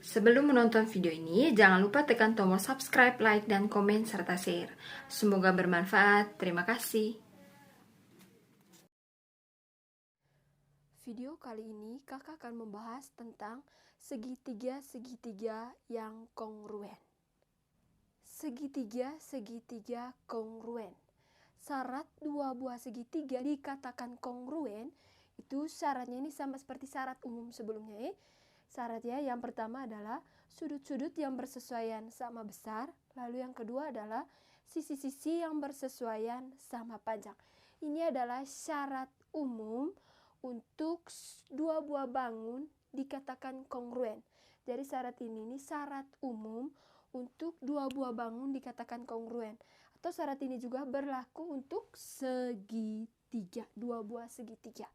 Sebelum menonton video ini, jangan lupa tekan tombol subscribe, like, dan komen, serta share. Semoga bermanfaat. Terima kasih. Video kali ini kakak akan membahas tentang segitiga-segitiga yang kongruen. Segitiga-segitiga kongruen. Syarat dua buah segitiga dikatakan kongruen, itu syaratnya ini sama seperti syarat umum sebelumnya. Syaratnya yang pertama adalah sudut-sudut yang bersesuaian sama besar, lalu yang kedua adalah sisi-sisi yang bersesuaian sama panjang. Ini adalah syarat umum untuk dua buah bangun dikatakan kongruen. Jadi syarat ini syarat umum untuk dua buah bangun dikatakan kongruen. Atau syarat ini juga berlaku untuk segitiga, dua buah segitiga.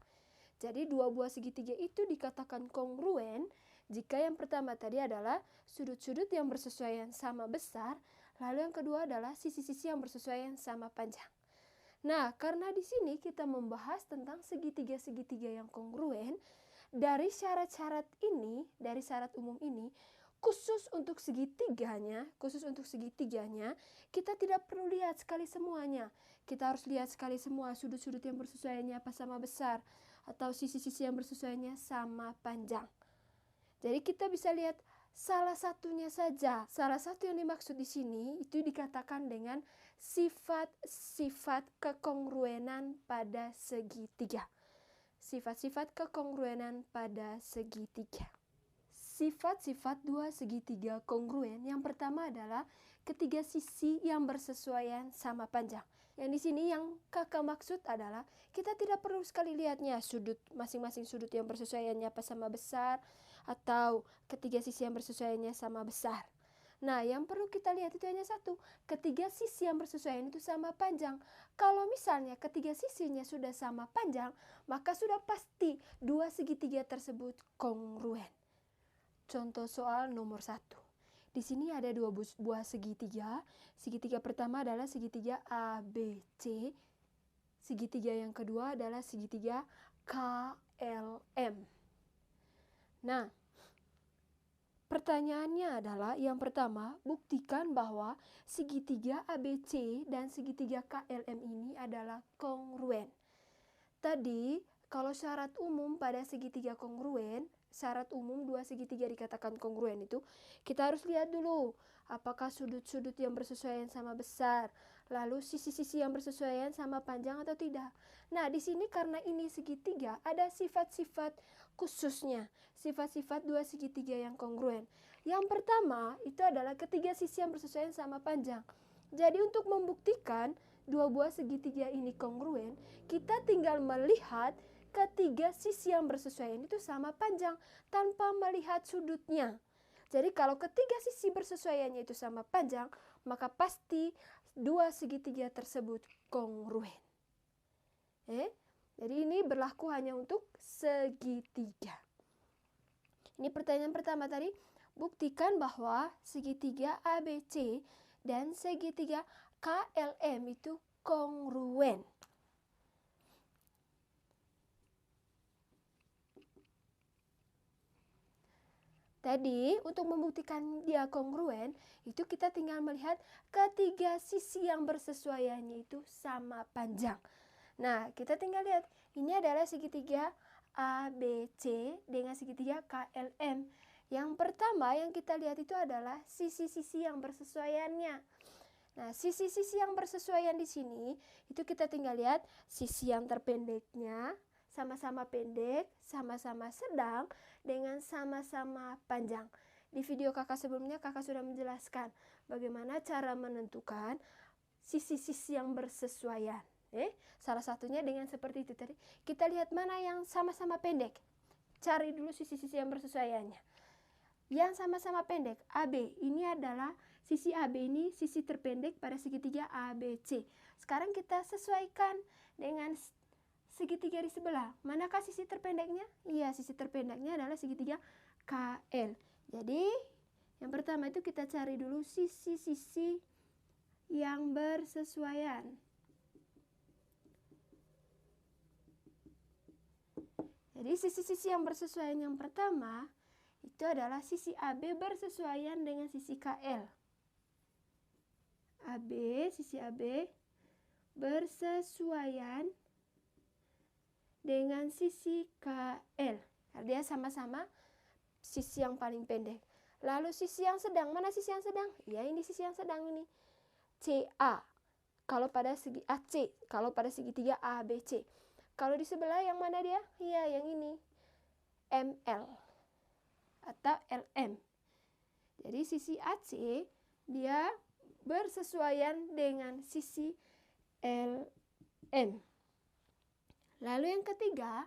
Jadi dua buah segitiga itu dikatakan kongruen jika yang pertama tadi adalah sudut-sudut yang bersesuaian sama besar, lalu yang kedua adalah sisi-sisi yang bersesuaian sama panjang. Nah, karena di sini kita membahas tentang segitiga-segitiga yang kongruen, dari syarat-syarat ini, dari syarat umum ini, khusus untuk segitiganya, kita tidak perlu lihat sekali semuanya. Kita harus lihat sekali semua sudut-sudut yang bersesuaiannya apa sama besar, atau sisi-sisi yang bersesuaiannya sama panjang. Jadi kita bisa lihat salah satunya saja. Salah satu yang dimaksud di sini itu dikatakan dengan sifat-sifat kekongruenan pada segitiga. Sifat-sifat kekongruenan pada segitiga. Sifat-sifat dua segitiga kongruen yang pertama adalah ketiga sisi yang bersesuaian sama panjang. Yang di sini yang kakak maksud adalah kita tidak perlu sekali lihatnya sudut masing-masing sudut yang bersesuaiannya apa sama besar atau ketiga sisi yang bersesuaiannya sama besar. Nah, yang perlu kita lihat itu hanya satu, ketiga sisi yang bersesuaian itu sama panjang. Kalau misalnya ketiga sisinya sudah sama panjang, maka sudah pasti dua segitiga tersebut kongruen. Contoh soal nomor 1. Di sini ada dua buah segitiga. Segitiga pertama adalah segitiga ABC. Segitiga yang kedua adalah segitiga KLM. Nah, pertanyaannya adalah yang pertama, buktikan bahwa segitiga ABC dan segitiga KLM ini adalah kongruen. Tadi, kalau syarat umum pada segitiga kongruen, syarat umum dua segitiga dikatakan kongruen itu, kita harus lihat dulu apakah sudut-sudut yang bersesuaian sama besar, lalu sisi-sisi yang bersesuaian sama panjang atau tidak. Nah, di sini karena ini segitiga, ada sifat-sifat khususnya, sifat-sifat dua segitiga yang kongruen. Yang pertama, itu adalah ketiga sisi yang bersesuaian sama panjang. Jadi untuk membuktikan dua buah segitiga ini kongruen, kita tinggal melihat ketiga sisi yang bersesuaian itu sama panjang tanpa melihat sudutnya. Jadi kalau ketiga sisi bersesuaiannya itu sama panjang, maka pasti dua segitiga tersebut kongruen. Jadi ini berlaku hanya untuk segitiga. Ini pertanyaan pertama tadi, buktikan bahwa segitiga ABC dan segitiga KLM itu kongruen. Tadi untuk membuktikan dia kongruen, itu kita tinggal melihat ketiga sisi yang bersesuaiannya itu sama panjang. Nah, kita tinggal lihat, ini adalah segitiga ABC dengan segitiga KLM. Yang pertama yang kita lihat itu adalah sisi-sisi yang bersesuaiannya. Nah, sisi-sisi yang bersesuaian di sini, itu kita tinggal lihat sisi yang terpendeknya, sama-sama pendek, sama-sama sedang, dengan sama-sama panjang. Di video kakak sebelumnya kakak sudah menjelaskan bagaimana cara menentukan sisi-sisi yang bersesuaian. Salah satunya dengan seperti itu tadi. Kita lihat mana yang sama-sama pendek. Cari dulu sisi-sisi yang bersesuaiannya. Yang sama-sama pendek, AB, ini adalah sisi AB ini sisi terpendek pada segitiga ABC. Sekarang kita sesuaikan dengan segitiga di sebelah. Manakah sisi terpendeknya? Iya, sisi terpendeknya adalah segitiga KL. Jadi, yang pertama itu kita cari dulu sisi-sisi yang bersesuaian. Jadi, sisi-sisi yang bersesuaian yang pertama itu adalah sisi AB bersesuaian dengan sisi KL. Sisi AB bersesuaian dengan sisi KL. Dia sama-sama sisi yang paling pendek. Lalu sisi yang sedang, mana sisi yang sedang? Ya, ini sisi yang sedang ini. CA. Kalau pada segi AC, kalau pada segitiga ABC. Kalau di sebelah yang mana dia? Ya, yang ini. ML atau LM. Jadi sisi AC dia bersesuaian dengan sisi LM. Lalu yang ketiga,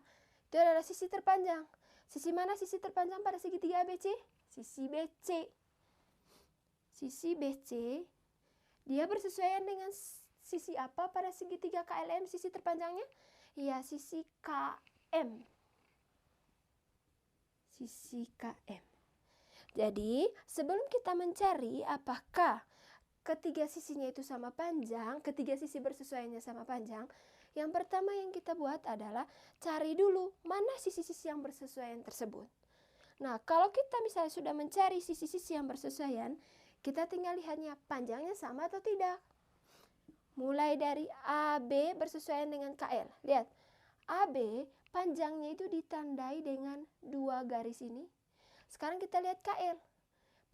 itu adalah sisi terpanjang. Sisi mana sisi terpanjang pada segitiga ABC? Sisi BC. Sisi BC, dia bersesuaian dengan sisi apa pada segitiga KLM, sisi terpanjangnya? Ya, sisi KM. Sisi KM. Jadi, sebelum kita mencari apakah ketiga sisinya itu sama panjang, ketiga sisi bersesuaiannya sama panjang, yang pertama yang kita buat adalah cari dulu mana sisi-sisi yang bersesuaian tersebut. Nah, kalau kita misalnya sudah mencari sisi-sisi yang bersesuaian, kita tinggal lihatnya panjangnya sama atau tidak. Mulai dari AB bersesuaian dengan KL. Lihat, AB panjangnya itu ditandai dengan 2 garis ini. Sekarang kita lihat KL.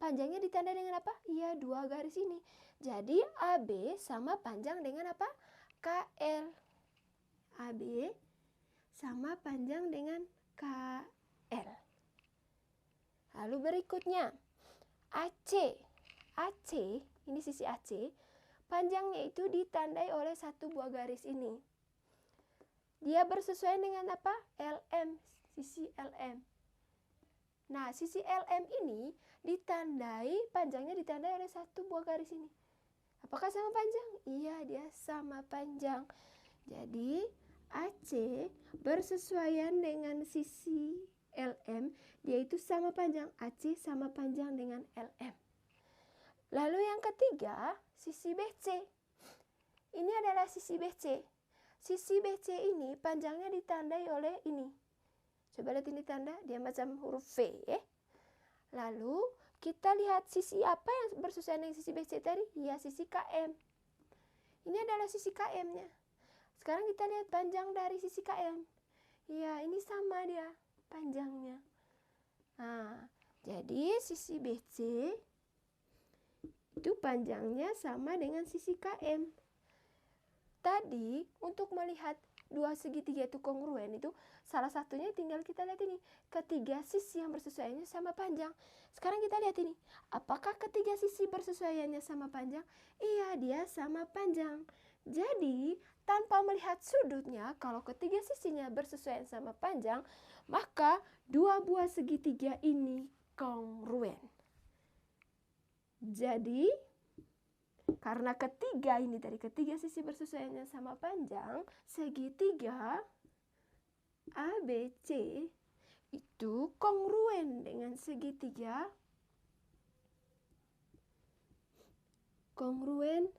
Panjangnya ditandai dengan apa? Iya, 2 garis ini. Jadi AB sama panjang dengan apa? KL. AB sama panjang dengan KL. Lalu berikutnya AC. AC, ini sisi AC, panjangnya itu ditandai oleh 1 buah garis ini. Dia bersesuaian dengan apa? LM, sisi LM. Nah, sisi LM ini panjangnya ditandai oleh 1 buah garis ini. Apakah sama panjang? Iya, dia sama panjang. Jadi, AC bersesuaian dengan sisi LM, dia itu sama panjang. AC sama panjang dengan LM. Lalu yang ketiga, sisi BC. Ini adalah sisi BC. Sisi BC ini panjangnya ditandai oleh ini. Coba lihat ini tanda, dia macam huruf V. Lalu kita lihat sisi apa yang bersesuaian dengan sisi BC tadi? Ya, sisi KM. Ini adalah sisi KM-nya. Sekarang kita lihat panjang dari sisi KM. Ya, ini sama dia panjangnya. Nah, jadi sisi BC itu panjangnya sama dengan sisi KM. Tadi untuk melihat dua segitiga itu kongruen itu salah satunya tinggal kita lihat ini. Ketiga sisi yang bersesuaiannya sama panjang. Sekarang kita lihat ini. Apakah ketiga sisi bersesuaiannya sama panjang? Iya, dia sama panjang. Jadi, tanpa melihat sudutnya, kalau ketiga sisinya bersesuaian sama panjang, maka dua buah segitiga ini kongruen. Jadi, karena ketiga sisi bersesuaiannya sama panjang, segitiga ABC itu kongruen dengan segitiga KLM.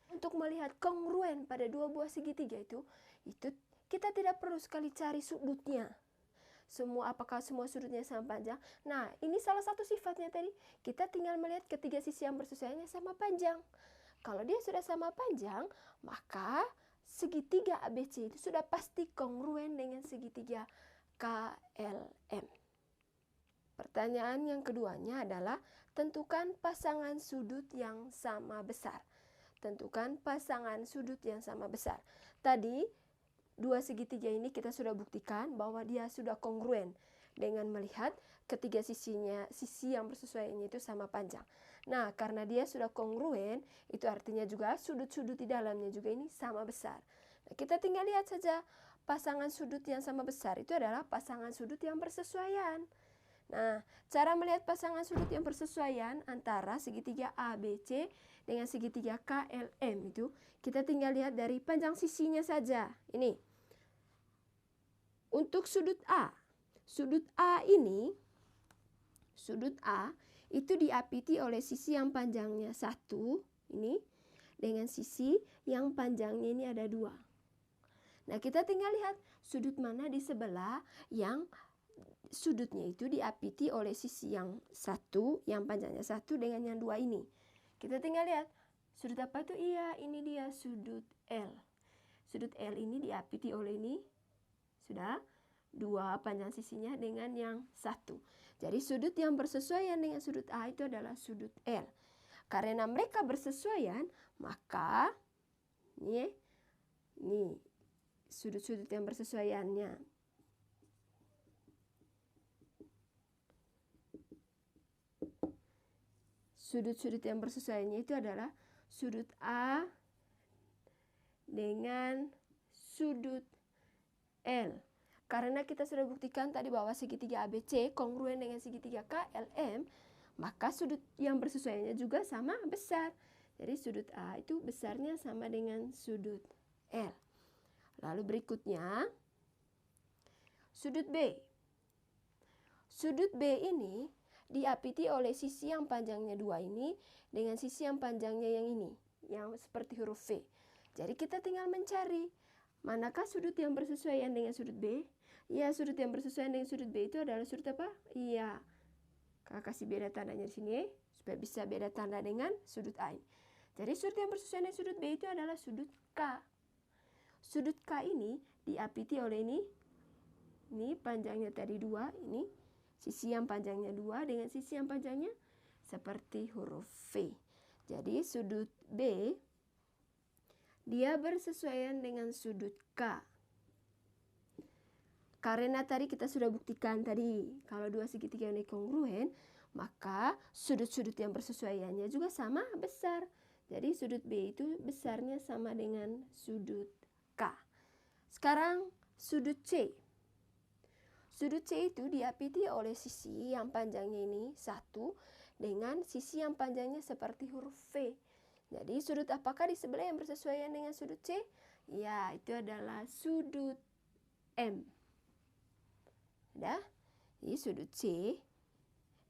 Untuk melihat kongruen pada dua buah segitiga itu kita tidak perlu sekali cari sudutnya. Apakah semua sudutnya sama panjang? Nah, ini salah satu sifatnya tadi. Kita tinggal melihat ketiga sisi yang bersesuaiannya sama panjang. Kalau dia sudah sama panjang, maka segitiga ABC itu sudah pasti kongruen dengan segitiga KLM. Pertanyaan yang keduanya adalah tentukan pasangan sudut yang sama besar. Tentukan pasangan sudut yang sama besar. Tadi dua segitiga ini kita sudah buktikan bahwa dia sudah kongruen dengan melihat ketiga sisi yang bersesuaiannya itu sama panjang. Nah, karena dia sudah kongruen, itu artinya juga sudut-sudut di dalamnya juga ini sama besar. Nah, kita tinggal lihat saja pasangan sudut yang sama besar itu adalah pasangan sudut yang bersesuaian. Nah, cara melihat pasangan sudut yang bersesuaian antara segitiga ABC dengan segitiga KLM itu kita tinggal lihat dari panjang sisinya saja. Ini. Untuk sudut A itu diapiti oleh sisi yang panjangnya 1, ini, dengan sisi yang panjangnya ini ada 2. Nah, kita tinggal lihat sudut mana di sebelah yang sudutnya itu diapiti oleh sisi yang 1, yang panjangnya 1 dengan yang 2 ini. Kita tinggal lihat sudut apa itu? Iya, ini dia sudut L. Sudut L ini diapiti oleh ini sudah 2 panjang sisinya dengan yang 1. Jadi sudut yang bersesuaian dengan sudut A itu adalah sudut L. Karena mereka bersesuaian, maka ini sudut-sudut yang bersesuaiannya. Sudut-sudut yang bersesuaiannya itu adalah sudut A dengan sudut L. Karena kita sudah buktikan tadi bahwa segitiga ABC kongruen dengan segitiga KLM, maka sudut yang bersesuaiannya juga sama besar. Jadi sudut A itu besarnya sama dengan sudut L. Lalu berikutnya sudut B. Sudut B ini diapiti oleh sisi yang panjangnya 2 ini dengan sisi yang panjangnya yang ini, yang seperti huruf V. Jadi kita tinggal mencari manakah sudut yang bersesuaian dengan sudut B. Ya, sudut yang bersesuaian dengan sudut B itu adalah sudut apa? Iya, Kakak kasih beda tandanya di sini supaya bisa beda tanda dengan sudut A. Jadi sudut yang bersesuaian dengan sudut B itu adalah sudut K. Sudut K ini diapiti oleh ini panjangnya tadi 2, ini sisi yang panjangnya 2 dengan sisi yang panjangnya seperti huruf V. Jadi sudut B dia bersesuaian dengan sudut K. Karena tadi kita sudah buktikan tadi kalau 2 segitiga ini kongruen, maka sudut-sudut yang bersesuaiannya juga sama besar. Jadi sudut B itu besarnya sama dengan sudut K. Sekarang sudut C. Sudut C itu diapiti oleh sisi yang panjangnya ini 1 dengan sisi yang panjangnya seperti huruf V. Jadi sudut apakah di sebelah yang bersesuaian dengan sudut C? Ya, itu adalah sudut M. Dah? Jadi sudut C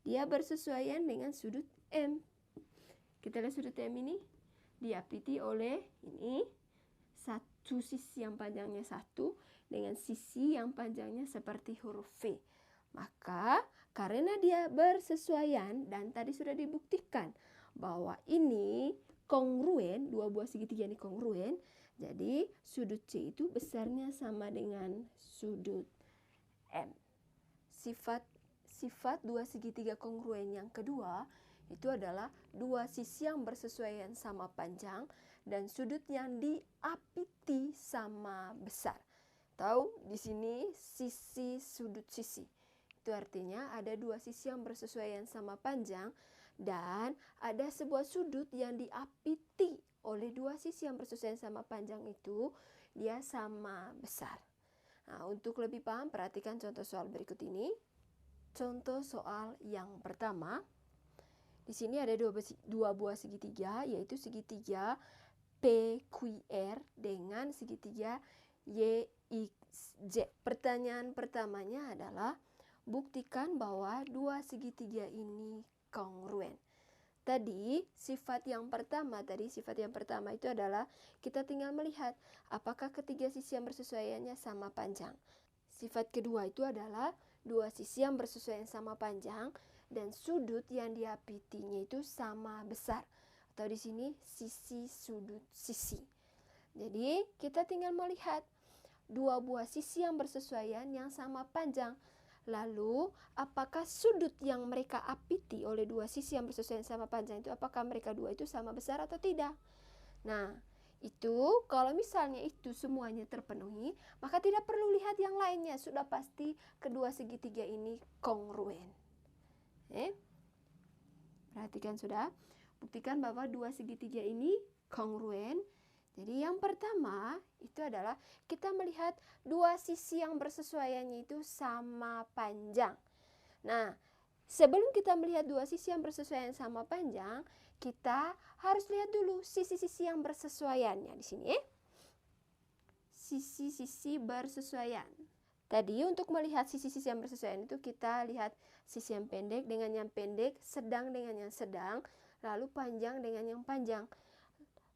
dia bersesuaian dengan sudut M. Kita lihat sudut M ini diapiti oleh ini satu sisi yang panjangnya 1 dengan sisi yang panjangnya seperti huruf V. Maka karena dia bersesuaian dan tadi sudah dibuktikan bahwa ini kongruen, 2 buah segitiga ini kongruen, jadi sudut C itu besarnya sama dengan sudut M. Sifat 2 segitiga kongruen yang kedua itu adalah 2 sisi yang bersesuaian sama panjang dan sudut yang diapiti sama besar. Tahu di sini sisi sudut sisi. Itu artinya ada 2 sisi yang bersesuaian sama panjang dan ada sebuah sudut yang diapiti oleh 2 sisi yang bersesuaian sama panjang itu dia sama besar. Nah, untuk lebih paham perhatikan contoh soal berikut ini. Contoh soal yang pertama. Di sini ada 2 buah segitiga, yaitu segitiga PQR dengan segitiga YXZ. Pertanyaan pertamanya adalah buktikan bahwa 2 segitiga ini kongruen. Tadi sifat yang pertama itu adalah kita tinggal melihat apakah ketiga sisi yang bersesuaiannya sama panjang. Sifat kedua itu adalah 2 sisi yang bersesuaian sama panjang dan sudut yang diapitinya itu sama besar. Atau di sini sisi sudut sisi. Jadi kita tinggal melihat 2 buah sisi yang bersesuaian yang sama panjang. Lalu, apakah sudut yang mereka apiti oleh 2 sisi yang bersesuaian sama panjang itu, apakah mereka 2 itu sama besar atau tidak? Nah, itu kalau misalnya itu semuanya terpenuhi, maka tidak perlu lihat yang lainnya. Sudah pasti kedua segitiga ini kongruen. Perhatikan sudah. Buktikan bahwa 2 segitiga ini kongruen. Jadi yang pertama itu adalah kita melihat 2 sisi yang bersesuaiannya itu sama panjang. Nah, sebelum kita melihat 2 sisi yang bersesuaian sama panjang, kita harus lihat dulu sisi-sisi yang bersesuaiannya di sini. Sisi-sisi bersesuaian. Tadi untuk melihat sisi-sisi yang bersesuaian itu kita lihat sisi yang pendek dengan yang pendek, sedang dengan yang sedang, lalu panjang dengan yang panjang.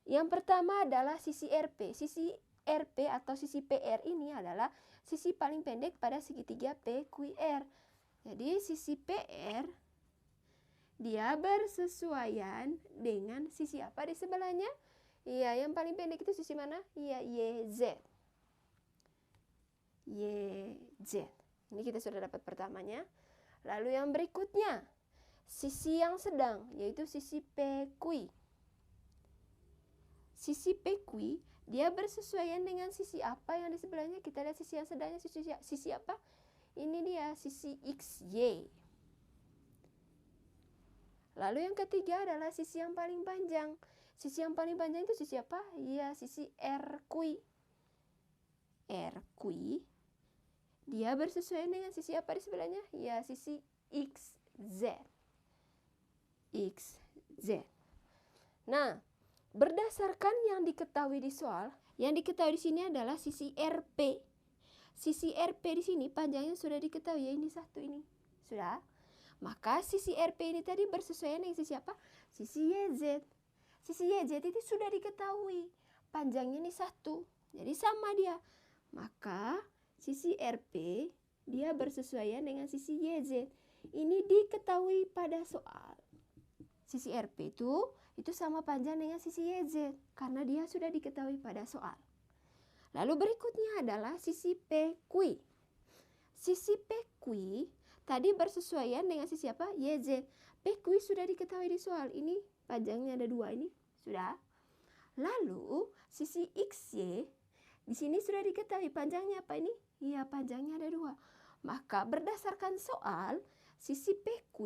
Yang pertama adalah sisi RP. Sisi RP atau sisi PR ini adalah sisi paling pendek pada segitiga PQR. Jadi sisi PR dia bersesuaian dengan sisi apa di sebelahnya? Iya, yang paling pendek itu sisi mana? Iya, YZ. YZ. Ini kita sudah dapat pertamanya. Lalu yang berikutnya, sisi yang sedang, yaitu sisi PQ. Sisi PQ, dia bersesuaian dengan sisi apa yang di sebelahnya? Kita lihat sisi yang sedangnya, sisi apa? Ini dia, sisi XY. Lalu yang ketiga adalah sisi yang paling panjang. Sisi yang paling panjang itu sisi apa? Iya, sisi RQ. RQ, dia bersesuaian dengan sisi apa di sebelahnya? Ya, sisi XZ. XZ. Nah, berdasarkan yang diketahui di soal, yang diketahui di sini adalah sisi RP. Sisi RP di sini panjangnya sudah diketahui, ya ini satu ini. Sudah? Maka sisi RP ini tadi bersesuaian dengan sisi apa? Sisi YZ. Sisi YZ itu sudah diketahui. Panjangnya ini satu. Jadi sama dia. Maka sisi RP dia bersesuaian dengan sisi YZ. Ini diketahui pada soal. Sisi RP itu sama panjang dengan sisi YZ karena dia sudah diketahui pada soal. Lalu berikutnya adalah sisi PQ. Sisi PQ tadi bersesuaian dengan sisi apa? YZ. PQ sudah diketahui di soal. Ini panjangnya ada 2 ini. Sudah. Lalu sisi XY di sini sudah diketahui panjangnya apa ini? Iya, panjangnya ada 2. Maka berdasarkan soal, sisi PQ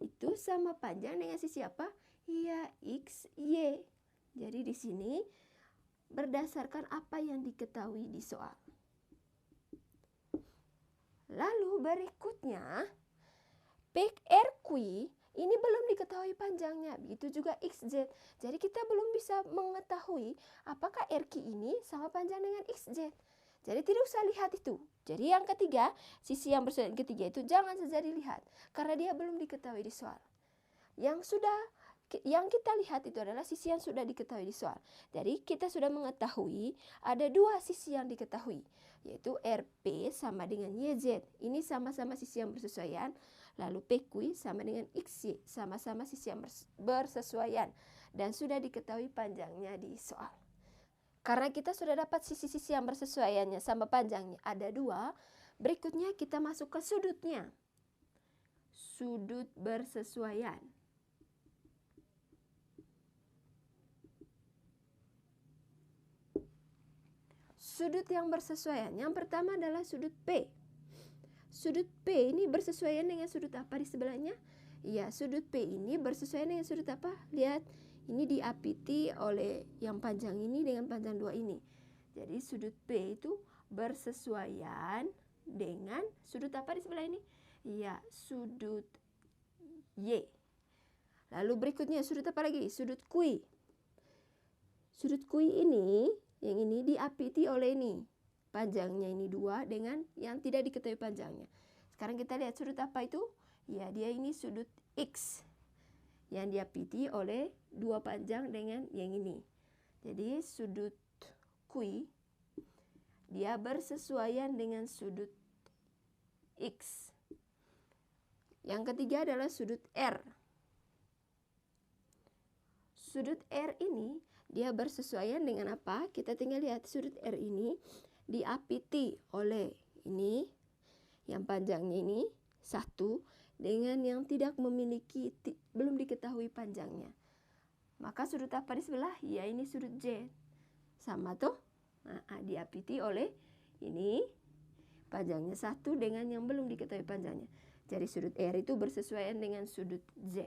itu sama panjang dengan sisi apa? Iya, XY. Jadi di sini berdasarkan apa yang diketahui di soal. Lalu berikutnya, PRQ ini belum diketahui panjangnya, begitu juga XZ. Jadi kita belum bisa mengetahui apakah RQ ini sama panjang dengan XZ. Jadi tidak usah lihat itu. Jadi yang ketiga, sisi yang bersesuaian ketiga itu jangan saja dilihat karena dia belum diketahui di soal. Yang kita lihat itu adalah sisi yang sudah diketahui di soal. Jadi kita sudah mengetahui ada 2 sisi yang diketahui, yaitu RP sama dengan YZ. Ini sama-sama sisi yang bersesuaian. Lalu PQ sama dengan XY, sama-sama sisi yang bersesuaian. Dan sudah diketahui panjangnya di soal. Karena kita sudah dapat sisi-sisi yang bersesuaiannya sama panjangnya ada 2. Berikutnya kita masuk ke sudutnya. Sudut bersesuaian. Sudut yang bersesuaian. Yang pertama adalah sudut P. Sudut P ini bersesuaian dengan sudut apa di sebelahnya? Ya, sudut P ini bersesuaian dengan sudut apa? Lihat, ini diapiti oleh yang panjang ini dengan panjang 2 ini. Jadi sudut P itu bersesuaian dengan sudut apa di sebelah ini? Ya, sudut Y. Lalu berikutnya sudut apa lagi? Sudut Q. Sudut Q ini, yang ini diapiti oleh ini. Panjangnya ini 2 dengan yang tidak diketahui panjangnya. Sekarang kita lihat sudut apa itu? Ya, dia ini sudut X. Yang diapiti oleh 2 panjang dengan yang ini. Jadi sudut Q dia bersesuaian dengan sudut X. Yang ketiga adalah sudut R. Sudut R ini dia bersesuaian dengan apa? Kita tinggal lihat sudut R ini diapiti oleh ini, yang panjangnya ini 1 dengan yang tidak memiliki, belum diketahui panjangnya. Maka sudut apa di sebelah? Ya, ini sudut Z. Sama tuh. Nah, diapiti oleh ini, panjangnya 1 dengan yang belum diketahui panjangnya. Jadi sudut R itu bersesuaian dengan sudut Z.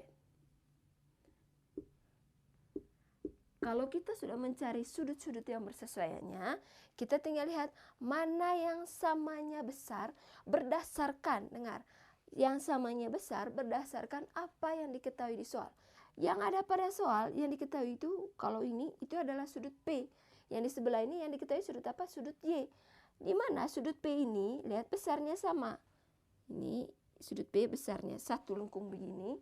Kalau kita sudah mencari sudut-sudut yang bersesuaiannya, kita tinggal lihat mana yang samanya besar berdasarkan, dengar, yang samanya besar berdasarkan apa yang diketahui di soal. Yang ada pada soal yang diketahui itu, kalau ini, itu adalah sudut P. Yang di sebelah ini yang diketahui sudut apa? Sudut Y. Di mana sudut P ini, lihat besarnya sama. Ini sudut P besarnya 1 lengkung begini.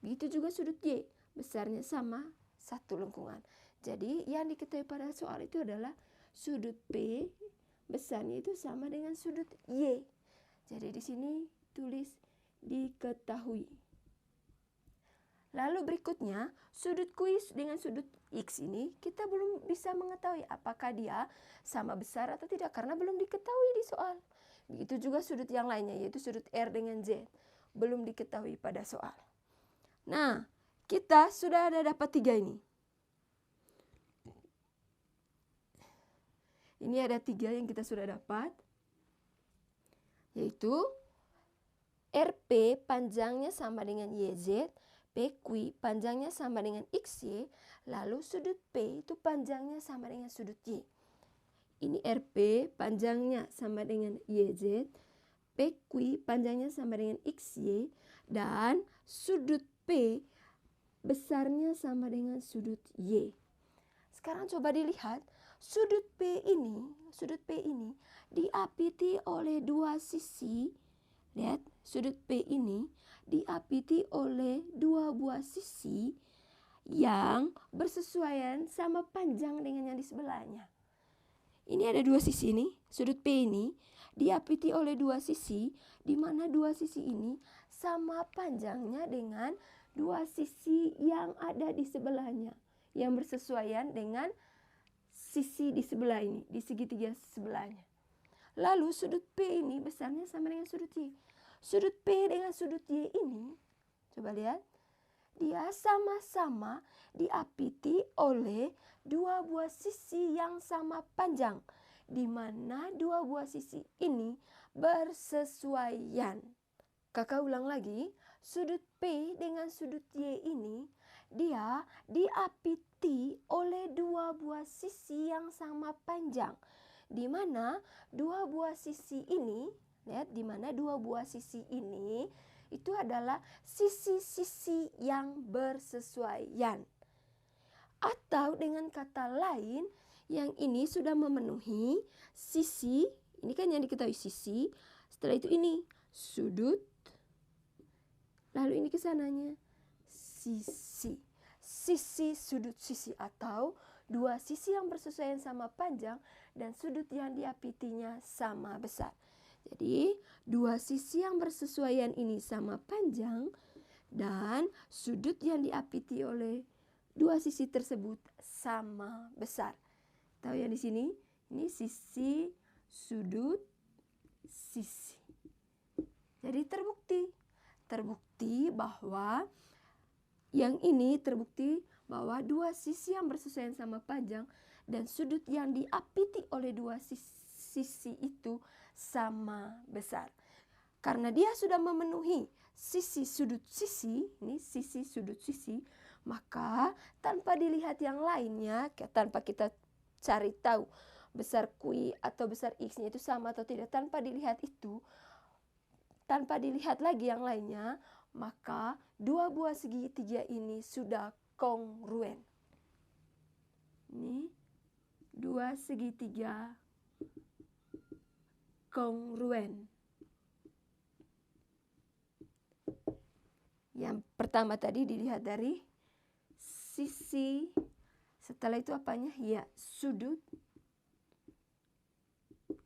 Begitu juga sudut Y, besarnya sama satu lengkungan. Jadi yang diketahui pada soal itu adalah sudut P besarnya itu sama dengan sudut Y. Jadi di sini tulis diketahui. Lalu berikutnya, sudut kuis dengan sudut X ini kita belum bisa mengetahui apakah dia sama besar atau tidak karena belum diketahui di soal. Begitu juga sudut yang lainnya yaitu sudut R dengan Z. Belum diketahui pada soal. Nah, kita sudah ada dapat 3 ini. Ini ada 3 yang kita sudah dapat. Yaitu RP panjangnya sama dengan YZ. PQ panjangnya sama dengan XY, lalu sudut P itu panjangnya sama dengan sudut Y. Ini RP panjangnya sama dengan YZ, PQ panjangnya sama dengan XY, dan sudut P besarnya sama dengan sudut Y. Sekarang coba dilihat, sudut P ini diapiti oleh 2 sisi. Lihat, sudut P ini diapiti oleh 2 buah sisi yang bersesuaian sama panjang dengan yang di sebelahnya. Ini ada 2 sisi ini, sudut P ini diapiti oleh 2 sisi, di mana 2 sisi ini sama panjangnya dengan 2 sisi yang ada di sebelahnya, yang bersesuaian dengan sisi di sebelah ini, di segitiga sebelahnya. Lalu sudut P ini besarnya sama dengan sudut Y. Sudut P dengan sudut Y ini, coba lihat, dia sama-sama diapiti oleh 2 buah sisi yang sama panjang, di mana 2 buah sisi ini bersesuaian. Kakak ulang lagi, sudut P dengan sudut Y ini, dia diapiti oleh 2 buah sisi yang sama panjang, di mana 2 buah sisi ini, lihat, di mana 2 buah sisi ini itu adalah sisi-sisi yang bersesuaian. Atau dengan kata lain, yang ini sudah memenuhi sisi, ini kan yang diketahui sisi, setelah itu ini sudut, lalu ini kesananya sisi. Sisi sudut sisi atau 2 sisi yang bersesuaian sama panjang dan sudut yang diapitinya sama besar. Jadi 2 sisi yang bersesuaian ini sama panjang dan sudut yang diapiti oleh 2 sisi tersebut sama besar. Tahu yang di sini? Ini sisi, sudut, sisi. Jadi terbukti bahwa yang ini terbukti bahwa 2 sisi yang bersesuaian sama panjang dan sudut yang diapiti oleh 2 sisi itu sama besar. Karena dia sudah memenuhi sisi sudut sisi, ini sisi sudut sisi, maka tanpa dilihat yang lainnya, tanpa kita cari tahu besar Q atau besar X-nya itu sama atau tidak, tanpa dilihat itu, tanpa dilihat lagi yang lainnya, maka 2 buah segitiga ini sudah kongruen. Ini 2 segitiga kongruen. Yang pertama tadi dilihat dari sisi, setelah itu apanya? Ya, sudut.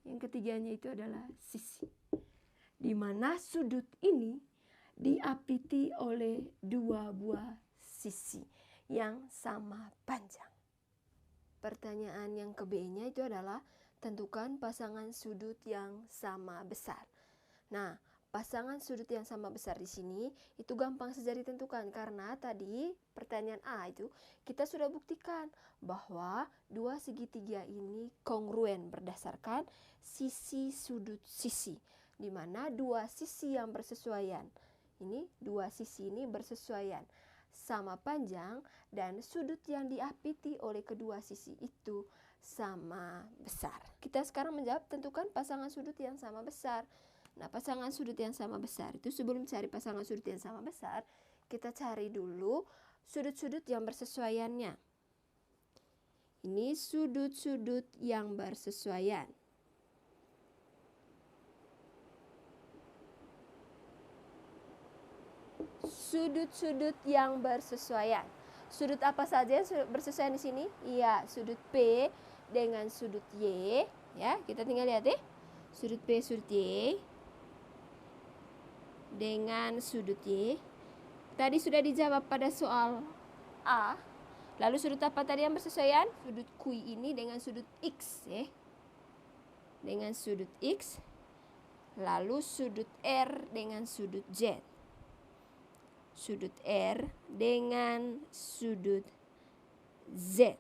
Yang ketiganya itu adalah sisi. Di mana sudut ini diapiti oleh 2 buah sisi yang sama panjang. Pertanyaan yang ke B-nya itu adalah tentukan pasangan sudut yang sama besar. Nah, pasangan sudut yang sama besar di sini itu gampang saja ditentukan karena tadi pertanyaan A itu kita sudah buktikan bahwa 2 segitiga ini kongruen berdasarkan sisi sudut sisi, di mana 2 sisi yang bersesuaian. Ini 2 sisi ini bersesuaian sama panjang dan sudut yang diapiti oleh kedua sisi itu sama besar. Kita sekarang menjawab tentukan pasangan sudut yang sama besar. Nah, pasangan sudut yang sama besar itu sebelum cari pasangan sudut yang sama besar, kita cari dulu sudut-sudut yang bersesuaiannya. Ini sudut-sudut yang bersesuaian. Sudut-sudut yang bersesuaian. Sudut apa saja yang bersesuaian di sini? Iya, sudut P dengan sudut Y. Ya, kita tinggal lihat ya. Sudut P, sudut Y dengan sudut Y. Tadi sudah dijawab pada soal A. Lalu sudut apa tadi yang bersesuaian? Sudut Q ini dengan sudut X ya. Dengan sudut X. Lalu sudut R dengan sudut Z. Sudut R dengan sudut Z.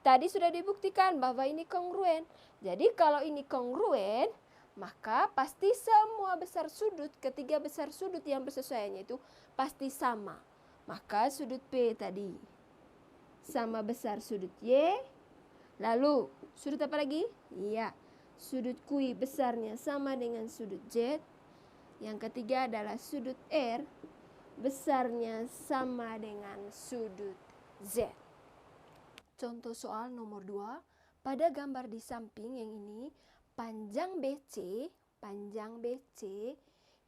Tadi sudah dibuktikan bahwa ini kongruen. Jadi kalau ini kongruen, maka pasti semua besar sudut, ketiga besar sudut yang bersesuaiannya itu pasti sama. Maka sudut P tadi sama besar sudut Y. Lalu sudut apa lagi? Iya, sudut Q besarnya sama dengan sudut Z. Yang ketiga adalah sudut R besarnya sama dengan sudut Z. Contoh soal nomor 2. Pada gambar di samping yang ini, panjang BC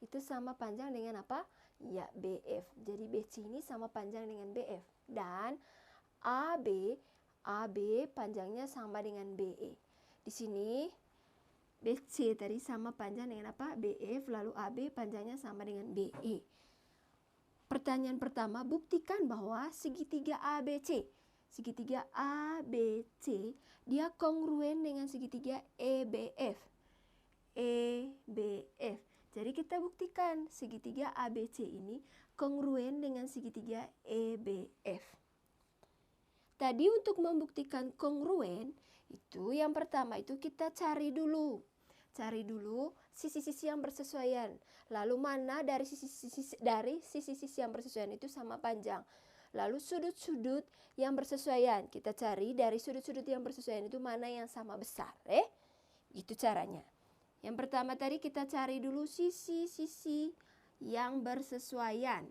itu sama panjang dengan apa? Ya, BF. Jadi BC ini sama panjang dengan BF. Dan AB panjangnya sama dengan BE. Di sini BC tadi sama panjang dengan apa? BF, lalu AB panjangnya sama dengan BE. Pertanyaan pertama, buktikan bahwa segitiga ABC dia kongruen dengan segitiga EBF. Jadi kita buktikan segitiga ABC ini kongruen dengan segitiga EBF. Tadi untuk membuktikan kongruen itu yang pertama itu kita cari dulu sisi-sisi yang bersesuaian. Lalu mana dari sisi-sisi yang bersesuaian itu sama panjang. Lalu sudut-sudut yang bersesuaian. Kita cari dari sudut-sudut yang bersesuaian itu mana yang sama besar. Itu caranya. Yang pertama tadi kita cari dulu sisi-sisi yang bersesuaian.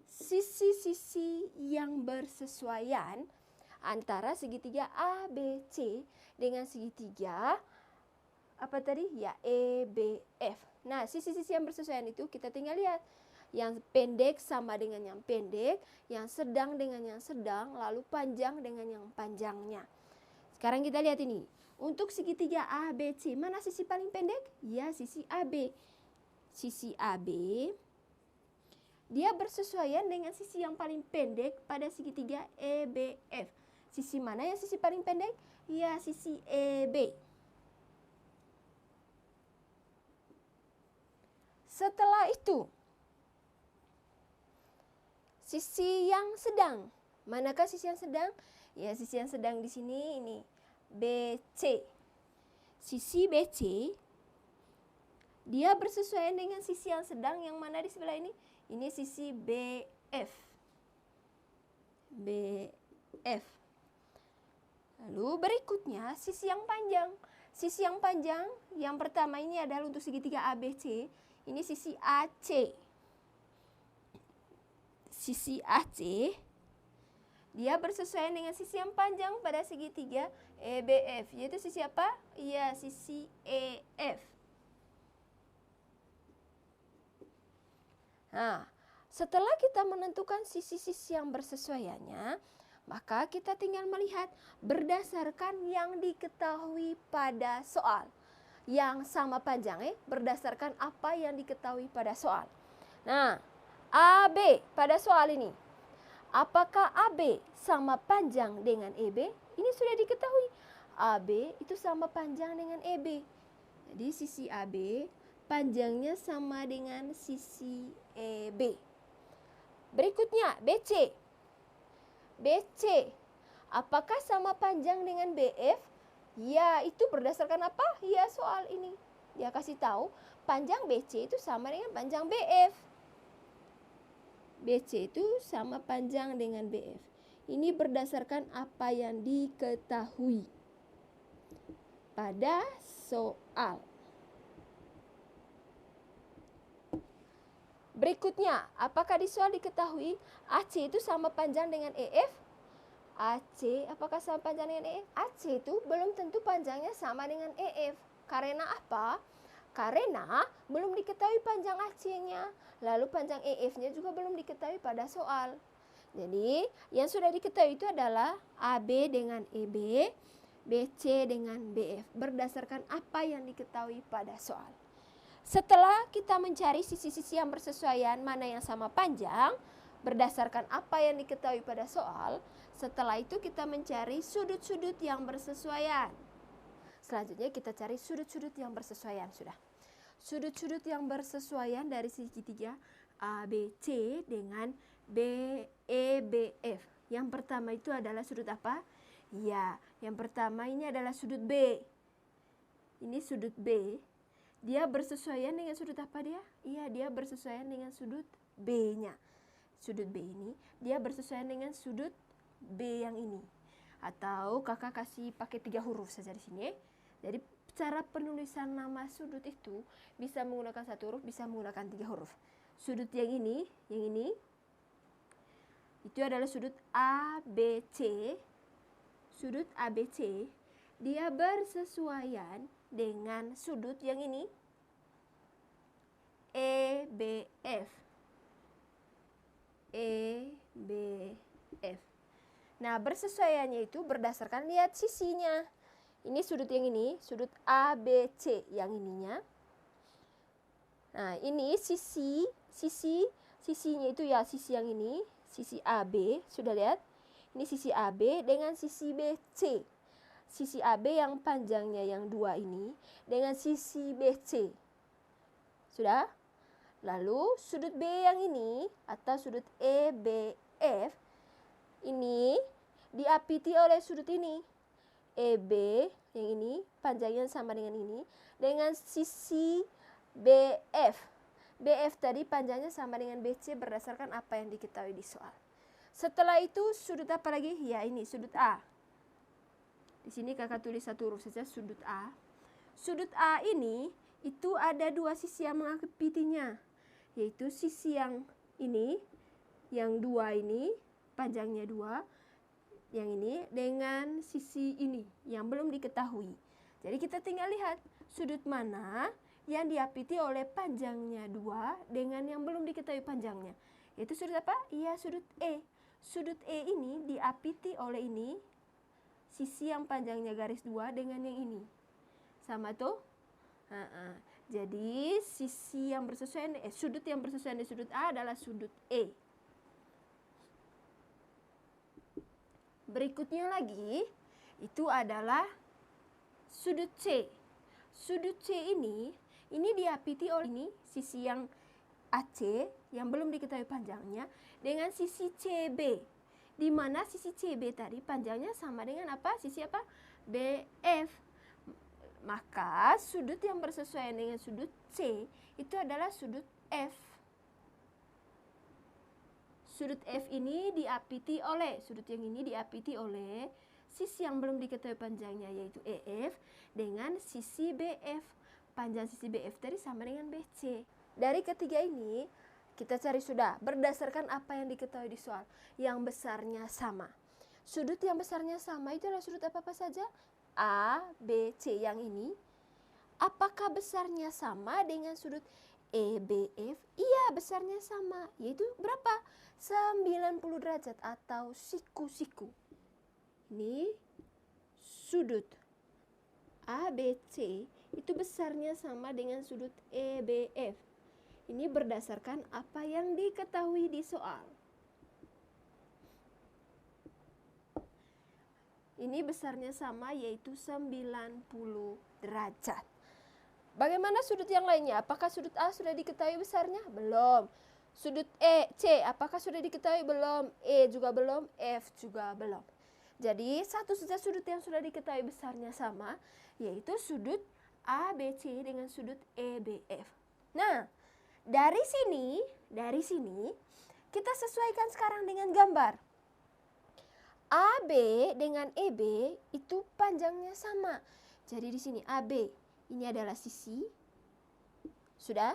Sisi-sisi yang bersesuaian antara segitiga ABC dengan segitiga apa tadi? Ya, EBF. Nah, sisi-sisi yang bersesuaian itu kita tinggal lihat. Yang pendek sama dengan yang pendek, yang sedang dengan yang sedang, lalu panjang dengan yang panjangnya. Sekarang kita lihat ini. Untuk segitiga ABC, mana sisi paling pendek? Ya, sisi AB. Sisi AB dia bersesuaian dengan sisi yang paling pendek pada segitiga EBF. Sisi mana yang sisi paling pendek? Ya, sisi EB. Setelah itu, sisi yang sedang. Manakah sisi yang sedang? Ya, sisi yang sedang di sini ini BC. Sisi BC dia bersesuaian dengan sisi yang sedang yang mana di sebelah ini? Ini sisi BF. Lalu berikutnya sisi yang panjang. Sisi yang panjang yang pertama ini adalah untuk segitiga ABC. Ini sisi AC. Sisi AC dia bersesuaian dengan sisi yang panjang pada segitiga EBF. Yaitu sisi apa? Iya, sisi EF. Nah, setelah kita menentukan sisi-sisi yang bersesuaiannya, maka kita tinggal melihat berdasarkan yang diketahui pada soal. Yang sama panjang berdasarkan apa yang diketahui pada soal. Nah, AB pada soal ini. Apakah AB sama panjang dengan EB? Ini sudah diketahui. AB itu sama panjang dengan EB. Jadi sisi AB panjangnya sama dengan sisi EB. Berikutnya BC. BC apakah sama panjang dengan BF? Ya, itu berdasarkan apa? Ya, soal ini. Dia kasih tahu panjang BC itu sama dengan panjang BF. BC itu sama panjang dengan BF. Ini berdasarkan apa yang diketahui pada soal. Berikutnya, apakah di soal diketahui AC itu sama panjang dengan EF? AC apakah sama panjang dengan EF? AC itu belum tentu panjangnya sama dengan EF. Karena apa? Karena belum diketahui panjang AC-nya, lalu panjang EF-nya juga belum diketahui pada soal. Jadi yang sudah diketahui itu adalah AB dengan EB, BC dengan BF berdasarkan apa yang diketahui pada soal. Setelah kita mencari sisi-sisi yang bersesuaian mana yang sama panjang berdasarkan apa yang diketahui pada soal, setelah itu kita mencari sudut-sudut yang bersesuaian. Selanjutnya kita cari sudut-sudut yang bersesuaian sudah. Sudut-sudut yang bersesuaian dari segitiga ABC dengan BEBF. Yang pertama itu adalah sudut apa? Ya, yang pertama ini adalah sudut B. Ini sudut B. Dia bersesuaian dengan sudut apa dia? Iya, dia bersesuaian dengan sudut B-nya. Sudut B ini, dia bersesuaian dengan sudut B yang ini. Atau kakak kasih pakai 3 huruf saja di sini. Jadi cara penulisan nama sudut itu bisa menggunakan 1 huruf, bisa menggunakan 3 huruf. Sudut yang ini itu adalah sudut ABC. Sudut ABC dia bersesuaian dengan sudut yang ini EBF. EBF. Nah, bersesuaiannya itu berdasarkan lihat sisinya. Ini sudut yang ini, sudut ABC yang ininya. Nah, ini sisinya itu ya sisi yang ini, sisi AB, sudah lihat? Ini sisi AB dengan sisi BC. Sisi AB yang panjangnya yang 2 ini dengan sisi BC. Sudah? Lalu sudut B yang ini atau sudut EBF ini diapiti oleh sudut ini. EB yang ini panjangnya sama dengan ini dengan sisi BF. BF tadi panjangnya sama dengan BC berdasarkan apa yang diketahui di soal. Setelah itu sudut apa lagi? Ya ini sudut A. Di sini kakak tulis 1 huruf saja sudut A. Sudut A ini itu ada 2 sisi yang mengapitinya. Yaitu sisi yang ini, yang 2 ini panjangnya 2. Yang ini dengan sisi ini yang belum diketahui. Jadi kita tinggal lihat sudut mana yang diapiti oleh panjangnya 2 dengan yang belum diketahui panjangnya. Yaitu sudut apa? Iya, sudut E. Sudut E ini diapiti oleh ini, sisi yang panjangnya garis 2 dengan yang ini. Sama tuh? Jadi sisi yang bersesuaian, sudut yang bersesuaian di sudut A adalah sudut E. Berikutnya lagi itu adalah sudut C. Sudut C ini diapiti oleh ini sisi yang AC yang belum diketahui panjangnya dengan sisi CB. Di mana sisi CB tadi panjangnya sama dengan apa? Sisi apa? BF. Maka sudut yang bersesuaian dengan sudut C itu adalah sudut F. Sudut F ini diapiti oleh, sudut yang ini diapiti oleh sisi yang belum diketahui panjangnya yaitu EF dengan sisi BF. Panjang sisi BF tadi sama dengan BC. Dari ketiga ini kita cari sudah berdasarkan apa yang diketahui di soal. Yang besarnya sama. Sudut yang besarnya sama itu adalah sudut apa saja? A, B, C yang ini. Apakah besarnya sama dengan sudut EBF? Iya, besarnya sama. Yaitu berapa? 90 derajat atau siku-siku. Ini sudut ABC itu besarnya sama dengan sudut EBF. Ini berdasarkan apa yang diketahui di soal. Ini besarnya sama yaitu 90 derajat. Bagaimana sudut yang lainnya? Apakah sudut A sudah diketahui besarnya? Belum. Sudut C, apakah sudah diketahui? Belum. E juga belum, F juga belum. Jadi, satu saja sudut yang sudah diketahui besarnya sama, yaitu sudut ABC dengan sudut EBF. Nah, dari sini, kita sesuaikan sekarang dengan gambar. AB dengan EB itu panjangnya sama. Jadi di sini AB, ini adalah sisi. Sudah?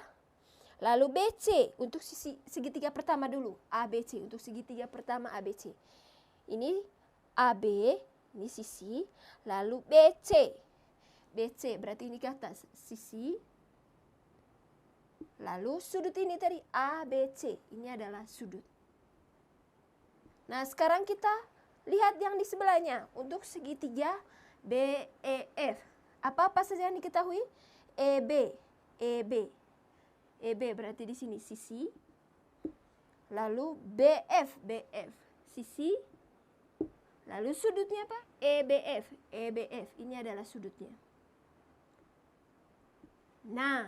Lalu BC untuk sisi segitiga pertama dulu. ABC untuk segitiga pertama ABC. Ini AB, ini sisi. Lalu BC. BC berarti ini ke atas sisi. Lalu sudut ini tadi ABC, ini adalah sudut. Nah, sekarang kita lihat yang di sebelahnya untuk segitiga BEF. Apa saja yang diketahui? EB, EB berarti di sini sisi. Lalu BF, sisi. Lalu sudutnya apa? EBF, ini adalah sudutnya. Nah,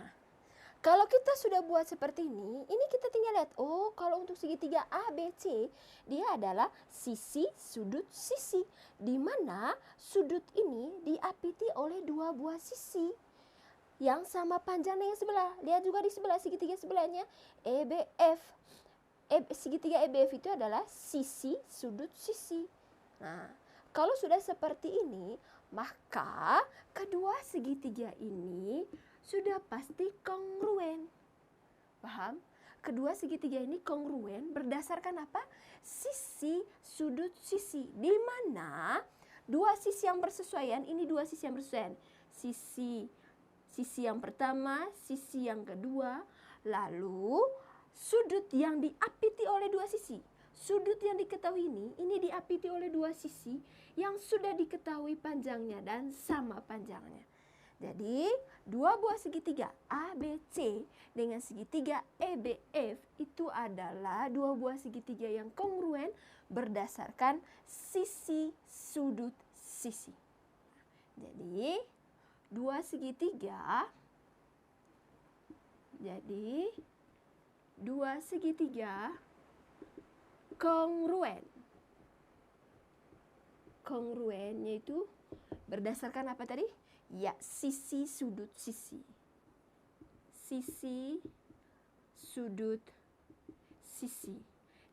kalau kita sudah buat seperti ini kita tinggal lihat, oh kalau untuk segitiga ABC, dia adalah sisi, sudut, sisi. Di mana sudut ini diapiti oleh dua buah sisi yang sama panjang dengan sebelah. Lihat juga di sebelah, segitiga sebelahnya EBF. Segitiga EBF itu adalah sisi, sudut, sisi. Nah, kalau sudah seperti ini, maka kedua segitiga ini sudah pasti kongruen. Paham? Kedua segitiga ini kongruen berdasarkan apa? Sisi, sudut, sisi. Di mana dua sisi yang bersesuaian, ini dua sisi yang bersesuaian. Sisi yang pertama, sisi yang kedua, lalu sudut yang diapiti oleh dua sisi. Sudut yang diketahui ini diapiti oleh dua sisi yang sudah diketahui panjangnya dan sama panjangnya. Jadi, dua buah segitiga ABC dengan segitiga EBF itu adalah dua buah segitiga yang kongruen berdasarkan sisi, sudut, sisi. Jadi, dua segitiga kongruen. Kongruen yaitu berdasarkan apa tadi? Ya, sisi, sudut, sisi. Sisi, sudut, sisi.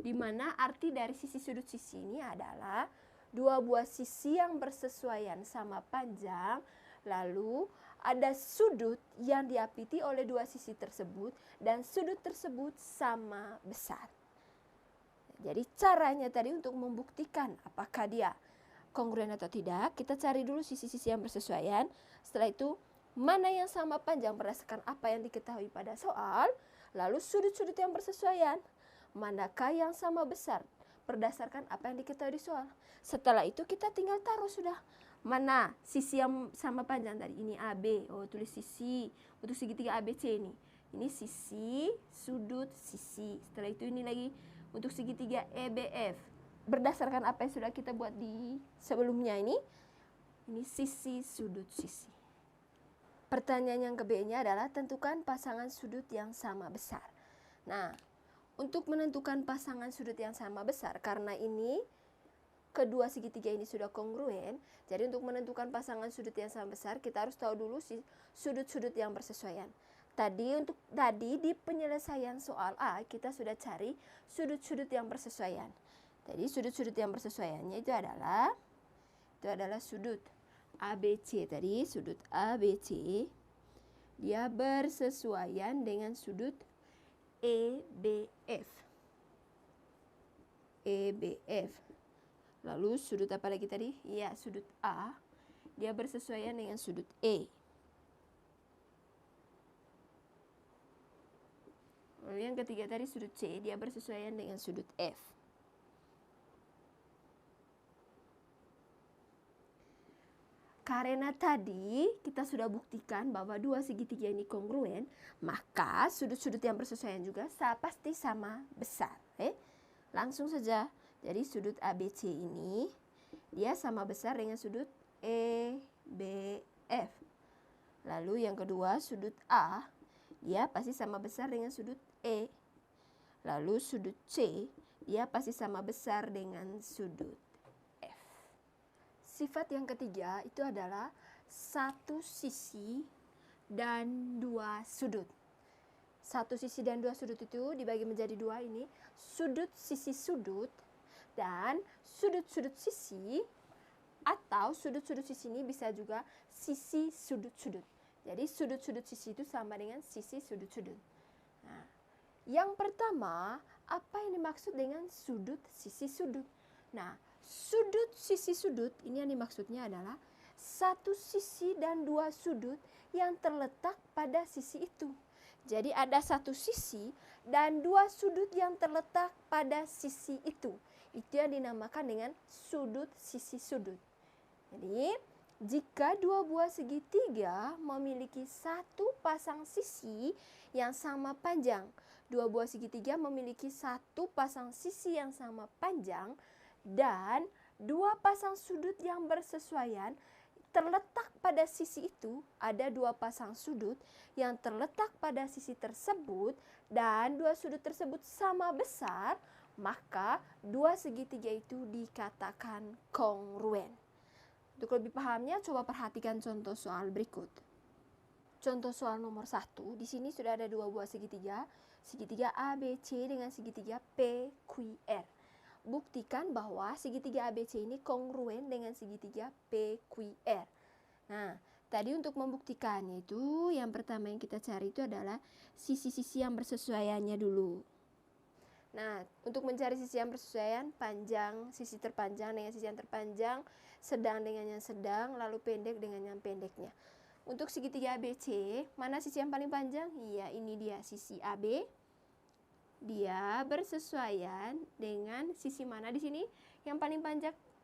Di mana arti dari sisi, sudut, sisi ini adalah dua buah sisi yang bersesuaian sama panjang, lalu ada sudut yang diapiti oleh dua sisi tersebut dan sudut tersebut sama besar. Jadi caranya tadi untuk membuktikan apakah dia kongruen atau tidak, kita cari dulu sisi-sisi yang bersesuaian. Setelah itu, mana yang sama panjang berdasarkan apa yang diketahui pada soal. Lalu sudut-sudut yang bersesuaian, manakah yang sama besar berdasarkan apa yang diketahui di soal. Setelah itu kita tinggal taruh sudah. Mana sisi yang sama panjang tadi, ini AB, oh tulis sisi, untuk segitiga ABC ini. Ini sisi, sudut, sisi. Setelah itu ini lagi untuk segitiga EBF. Berdasarkan apa yang sudah kita buat di sebelumnya ini sisi, sudut, sisi. Pertanyaan yang ke-B-nya adalah tentukan pasangan sudut yang sama besar. Nah, untuk menentukan pasangan sudut yang sama besar, karena ini kedua segitiga ini sudah kongruen, jadi untuk menentukan pasangan sudut yang sama besar, kita harus tahu dulu sudut-sudut yang bersesuaian. Tadi di penyelesaian soal A, kita sudah cari sudut-sudut yang bersesuaian. Jadi sudut-sudut yang bersesuaiannya itu adalah sudut ABC tadi, sudut ABC dia bersesuaian dengan sudut EBF. Lalu sudut apa lagi tadi? Ya, sudut A dia bersesuaian dengan sudut E. Lalu yang ketiga tadi sudut C dia bersesuaian dengan sudut F. Karena tadi kita sudah buktikan bahwa dua segitiga ini kongruen, maka sudut-sudut yang bersesuaian juga pasti sama besar. Langsung saja. Jadi sudut ABC ini dia sama besar dengan sudut EBF. Lalu yang kedua sudut A dia pasti sama besar dengan sudut E. Lalu sudut C dia pasti sama besar dengan sudut. Sifat yang ketiga itu adalah satu sisi dan dua sudut. Satu sisi dan dua sudut itu dibagi menjadi dua ini. Sudut sisi sudut dan sudut-sudut sisi, atau sudut-sudut sisi ini bisa juga sisi sudut-sudut. Jadi sudut-sudut sisi itu sama dengan sisi sudut-sudut. Nah, yang pertama, apa yang dimaksud dengan sudut sisi sudut? Nah, sudut sisi sudut ini yang dimaksudnya adalah satu sisi dan dua sudut yang terletak pada sisi itu. Jadi ada satu sisi dan dua sudut yang terletak pada sisi itu. Itu yang dinamakan dengan sudut sisi sudut. Jadi jika dua buah segitiga memiliki satu pasang sisi yang sama panjang, dua buah segitiga memiliki satu pasang sisi yang sama panjang dan dua pasang sudut yang bersesuaian terletak pada sisi itu, ada dua pasang sudut yang terletak pada sisi tersebut dan dua sudut tersebut sama besar, maka dua segitiga itu dikatakan kongruen. Untuk lebih pahamnya, coba perhatikan contoh soal berikut. Contoh soal nomor 1, di sini sudah ada dua buah segitiga, segitiga ABC dengan segitiga PQR. Buktikan bahwa segitiga ABC ini kongruen dengan segitiga PQR. Nah, tadi untuk membuktikannya itu, yang pertama yang kita cari itu adalah sisi-sisi yang bersesuaiannya dulu. Nah, untuk mencari sisi yang bersesuaian, panjang, sisi terpanjang dengan sisi yang terpanjang, sedang dengan yang sedang, lalu pendek dengan yang pendeknya. Untuk segitiga ABC, mana sisi yang paling panjang? Iya, ini dia sisi AB. Dia bersesuaian dengan sisi mana di sini? Yang paling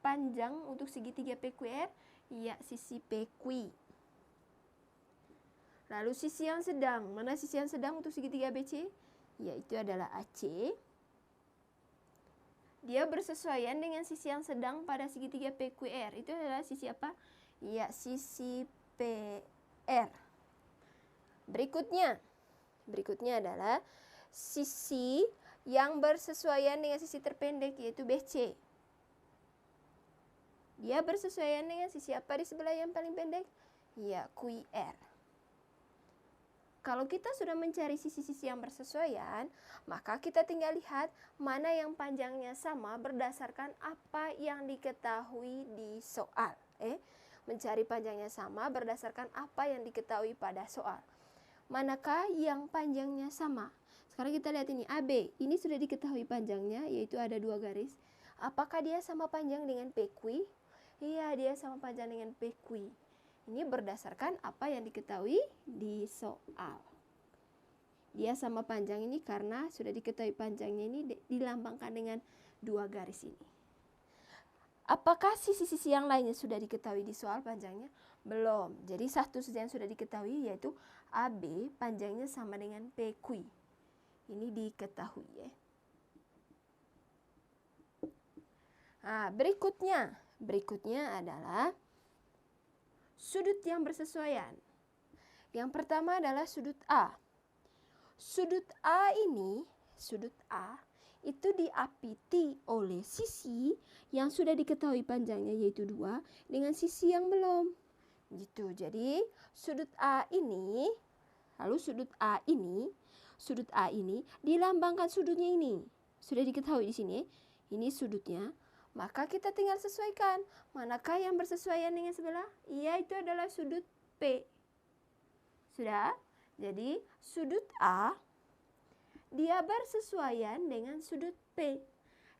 panjang untuk segitiga PQR? Iya, sisi PQ. Lalu sisi yang sedang, mana sisi yang sedang untuk segitiga ABC? Yaitu adalah AC. Dia bersesuaian dengan sisi yang sedang pada segitiga PQR. Itu adalah sisi apa? Ya, sisi PR. Berikutnya adalah sisi yang bersesuaian dengan sisi terpendek, yaitu BC. Dia bersesuaian dengan sisi apa di sebelah yang paling pendek? Ya, QR. Kalau kita sudah mencari sisi-sisi yang bersesuaian, maka kita tinggal lihat mana yang panjangnya sama berdasarkan apa yang diketahui di soal. Mencari panjangnya sama berdasarkan apa yang diketahui pada soal. Manakah yang panjangnya sama? Sekarang kita lihat ini AB. Ini sudah diketahui panjangnya, yaitu ada dua garis. Apakah dia sama panjang dengan PQ? Iya, dia sama panjang dengan PQ. Ini berdasarkan apa yang diketahui di soal. Dia sama panjang ini karena sudah diketahui panjangnya ini dilambangkan dengan dua garis ini. Apakah sisi-sisi yang lainnya sudah diketahui di soal panjangnya? Belum. Jadi satu saja yang sudah diketahui yaitu AB panjangnya sama dengan PQ. Ini diketahui ya. Nah, berikutnya adalah sudut yang bersesuaian. Yang pertama adalah sudut A. Sudut A itu diapiti oleh sisi yang sudah diketahui panjangnya yaitu 2 dengan sisi yang belum. Gitu. Jadi sudut A ini, sudut A ini dilambangkan sudutnya ini. Sudah diketahui di sini. Ini sudutnya. Maka kita tinggal sesuaikan. Manakah yang bersesuaian dengan sebelah? Iya, itu adalah sudut P. Sudah? Jadi sudut A dia bersesuaian dengan sudut P.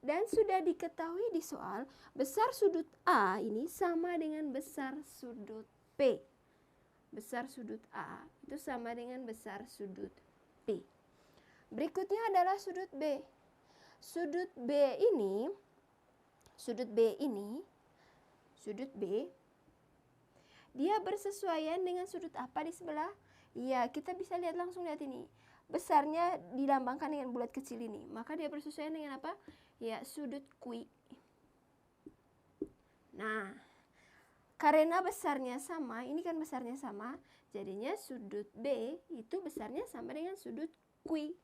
Dan sudah diketahui di soal, besar sudut A ini sama dengan besar sudut P. Besar sudut A itu sama dengan besar sudut P. Berikutnya adalah sudut B. Sudut B dia bersesuaian dengan sudut apa di sebelah? Iya, kita bisa lihat langsung lihat ini. Besarnya dilambangkan dengan bulat kecil ini. Maka dia bersesuaian dengan apa? Ya, sudut Q. Nah, karena besarnya sama, ini kan besarnya sama, jadinya sudut B itu besarnya sama dengan sudut Q.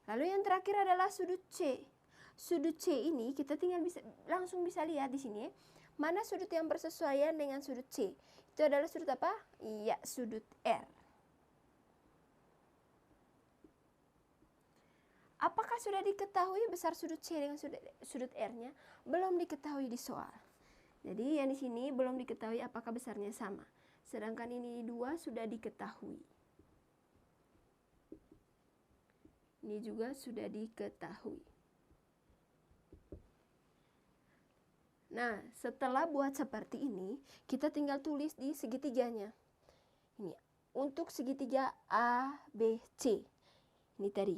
Lalu yang terakhir adalah sudut C. Sudut C ini kita tinggal langsung bisa lihat di sini. Mana sudut yang bersesuaian dengan sudut C? Itu adalah sudut apa? Iya, sudut R. Apakah sudah diketahui besar sudut C dengan sudut R-nya? Belum diketahui di soal. Jadi yang di sini belum diketahui apakah besarnya sama. Sedangkan ini 2 sudah diketahui. Ini juga sudah diketahui. Nah, setelah buat seperti ini, kita tinggal tulis di segitiganya. Ini untuk segitiga ABC. Ini tadi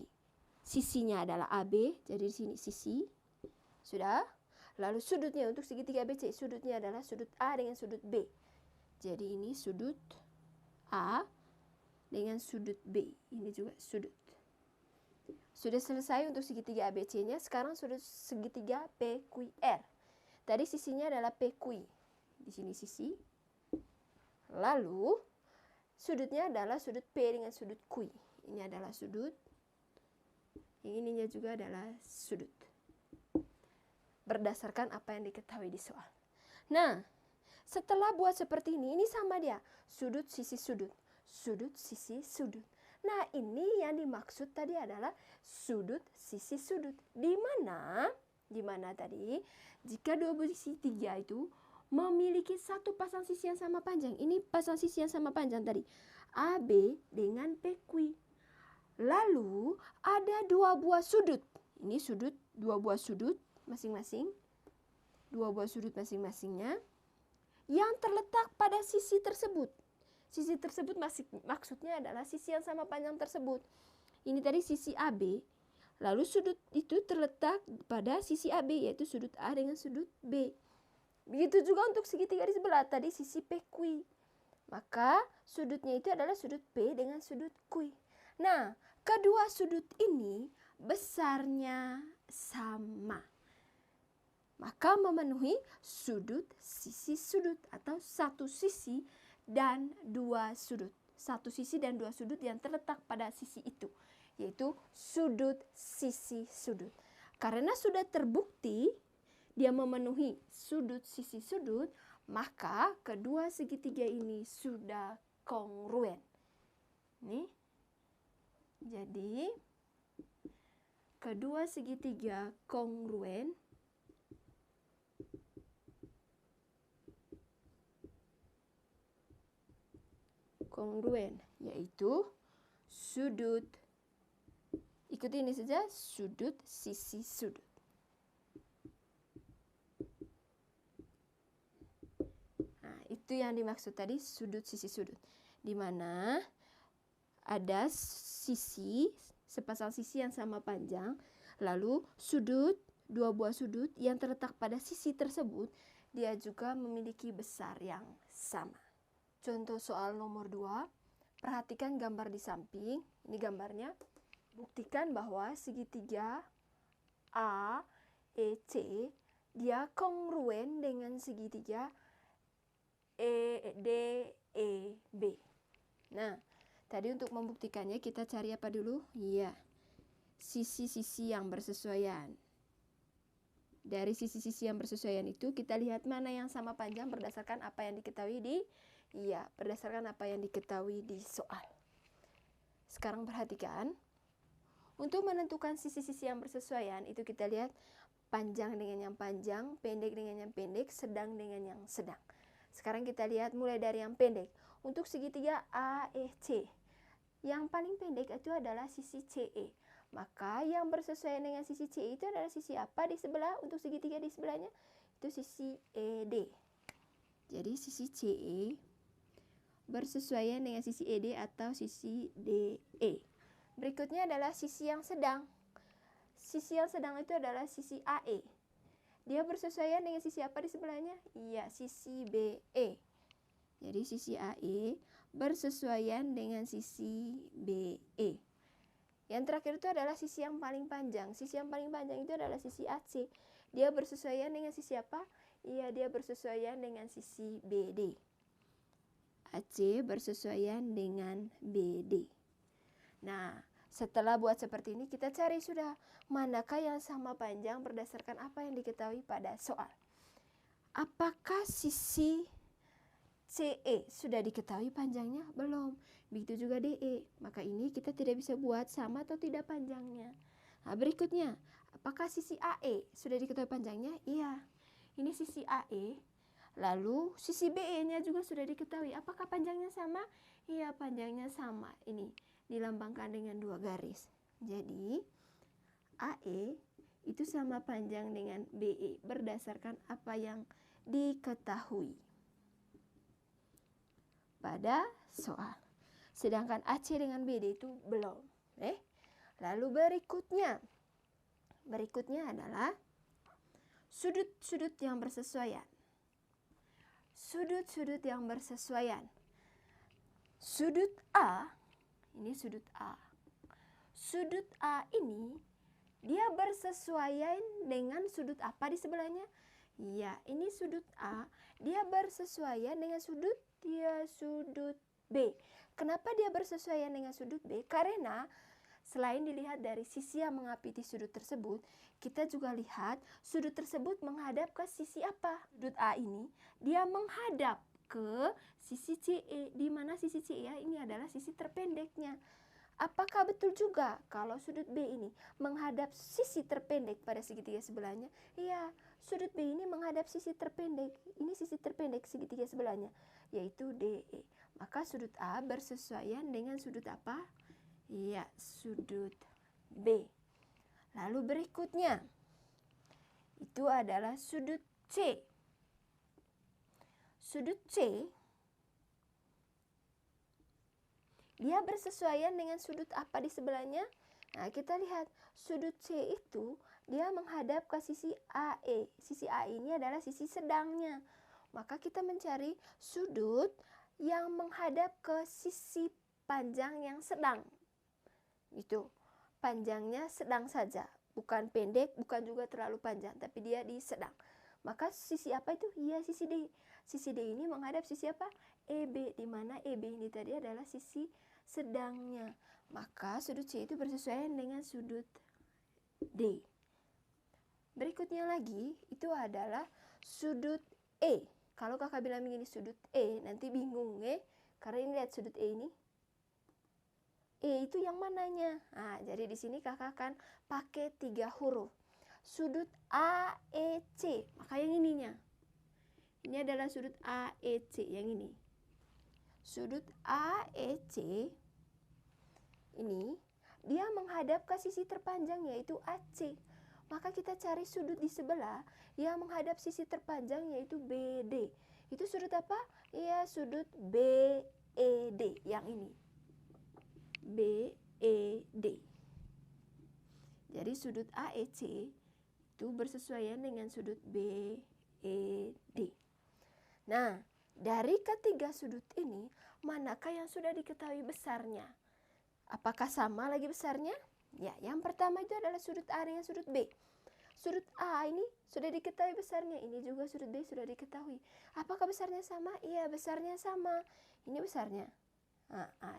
sisinya adalah AB, jadi di sini sisi. Sudah. Lalu sudutnya untuk segitiga ABC, sudutnya adalah sudut A dengan sudut B. Jadi ini sudut A dengan sudut B. Ini juga sudut. Sudah selesai untuk segitiga ABC-nya. Sekarang sudut segitiga PQR. Tadi sisinya adalah PQ. Di sini sisi. Lalu sudutnya adalah sudut P dengan sudut Q. Ini adalah sudut. Yang ininya juga adalah sudut. Berdasarkan apa yang diketahui di soal. Nah, setelah buat seperti ini sama dia. Sudut, sisi, sudut. Sudut, sisi, sudut. Nah, ini yang dimaksud tadi adalah sudut, sisi, sudut. Di mana tadi? Jika dua buah sisi tiga itu memiliki satu pasang sisi yang sama panjang. Ini pasang sisi yang sama panjang tadi. AB dengan PQ. Lalu, ada dua buah sudut. Ini sudut, dua buah sudut masing-masing. Dua buah sudut masing-masingnya yang terletak pada sisi tersebut. Sisi tersebut maksudnya adalah sisi yang sama panjang tersebut. Ini tadi sisi AB. Lalu sudut itu terletak pada sisi AB, yaitu sudut A dengan sudut B. Begitu juga untuk segitiga di sebelah tadi sisi PQ. Maka sudutnya itu adalah sudut P dengan sudut Q. Nah, kedua sudut ini besarnya sama. Maka memenuhi sudut, sisi, sudut atau satu sisi dan dua sudut. Satu sisi dan dua sudut yang terletak pada sisi itu, yaitu sudut, sisi, sudut. Karena sudah terbukti dia memenuhi sudut, sisi, sudut, maka kedua segitiga ini sudah kongruen. Nih. Jadi kedua segitiga kongruen. Kongruen, yaitu sudut, ikuti ini saja, sudut, sisi, sudut. Nah, itu yang dimaksud tadi sudut, sisi, sudut. Di mana ada sisi, sepasang sisi yang sama panjang, lalu sudut, dua buah sudut yang terletak pada sisi tersebut, dia juga memiliki besar yang sama. Contoh soal nomor 2, perhatikan gambar di samping, ini gambarnya. Buktikan bahwa segitiga AEC dia kongruen dengan segitiga EDEB. Nah, tadi untuk membuktikannya kita cari apa dulu? Iya, sisi-sisi yang bersesuaian. Dari sisi-sisi yang bersesuaian itu kita lihat mana yang sama panjang berdasarkan apa yang diketahui berdasarkan apa yang diketahui di soal. Sekarang perhatikan. Untuk menentukan sisi-sisi yang bersesuaian itu kita lihat panjang dengan yang panjang, pendek dengan yang pendek, sedang dengan yang sedang. Sekarang kita lihat mulai dari yang pendek. Untuk segitiga AEC, yang paling pendek itu adalah sisi CE. Maka yang bersesuaian dengan sisi CE itu adalah sisi apa di sebelah? Untuk segitiga di sebelahnya itu sisi ED. Jadi sisi CE bersesuaian dengan sisi ED atau sisi DE. Berikutnya adalah sisi yang sedang. Sisi yang sedang itu adalah sisi AE. Dia bersesuaian dengan sisi apa di sebelahnya? Iya, sisi BE. Jadi sisi AE bersesuaian dengan sisi BE. Yang terakhir itu adalah sisi yang paling panjang. Sisi yang paling panjang itu adalah sisi AC. Dia bersesuaian dengan sisi apa? Iya, dia bersesuaian dengan sisi BD. AC bersesuaian dengan BD. Nah, setelah buat seperti ini kita cari sudah manakah yang sama panjang berdasarkan apa yang diketahui pada soal. Apakah sisi CE sudah diketahui panjangnya? Belum. Begitu juga DE. Maka ini kita tidak bisa buat sama atau tidak panjangnya. Nah, berikutnya, apakah sisi AE sudah diketahui panjangnya? Iya. Ini sisi AE. Lalu sisi BE-nya juga sudah diketahui. Apakah panjangnya sama? Iya, panjangnya sama. Ini dilambangkan dengan dua garis. Jadi, AE itu sama panjang dengan BE berdasarkan apa yang diketahui pada soal. sedangkan AC dengan BD itu belum. Lalu berikutnya adalah sudut-sudut yang bersesuaian. Sudut-sudut yang bersesuaian. Sudut A, ini sudut A. Sudut A ini dia bersesuaian dengan sudut apa di sebelahnya? Ya, ini sudut A, dia bersesuaian dengan sudut B. Kenapa dia bersesuaian dengan sudut B? Karena selain dilihat dari sisi yang mengapiti sudut tersebut, kita juga lihat sudut tersebut menghadap ke sisi apa? Sudut A ini, dia menghadap ke sisi CE, di mana sisi CE ini adalah sisi terpendeknya. Apakah betul juga kalau sudut B ini menghadap sisi terpendek pada segitiga sebelahnya? Iya, sudut B ini menghadap sisi terpendek. Ini sisi terpendek segitiga sebelahnya, yaitu DE. Maka sudut A bersesuaian dengan sudut apa? Iya, sudut B. Lalu berikutnya, itu adalah sudut C. Sudut C, dia bersesuaian dengan sudut apa di sebelahnya? Nah, kita lihat sudut C itu dia menghadap ke sisi AE. Sisi AE ini adalah sisi sedangnya. Maka kita mencari sudut yang menghadap ke sisi panjang yang sedang. Itu panjangnya sedang saja, bukan pendek, bukan juga terlalu panjang, tapi dia di sedang. Maka sisi apa itu? Iya, sisi D. Sisi D ini menghadap sisi apa? EB, di mana EB ini tadi adalah sisi sedangnya. Maka sudut C itu bersesuaian dengan sudut D. Berikutnya lagi itu adalah sudut E. Kalau kakak bilang begini sudut E, nanti bingung karena ini lihat sudut E ini. E itu yang mananya? Nah, jadi di sini kakak akan pakai 3 huruf. Sudut AEC, maka yang ininya. Ini adalah sudut AEC yang ini. Sudut AEC ini dia menghadap ke sisi terpanjang yaitu AC. Maka kita cari sudut di sebelah yang menghadap sisi terpanjang yaitu BD. Itu sudut apa? Iya, sudut BED yang ini. BED. Jadi sudut AEC itu bersesuaian dengan sudut BED. Nah, dari ketiga sudut ini, manakah yang sudah diketahui besarnya? Apakah sama lagi besarnya? Ya, yang pertama itu adalah sudut A dengan sudut B. Sudut A ini sudah diketahui besarnya, ini juga sudut B sudah diketahui. Apakah besarnya sama? Iya, besarnya sama. Ini besarnya.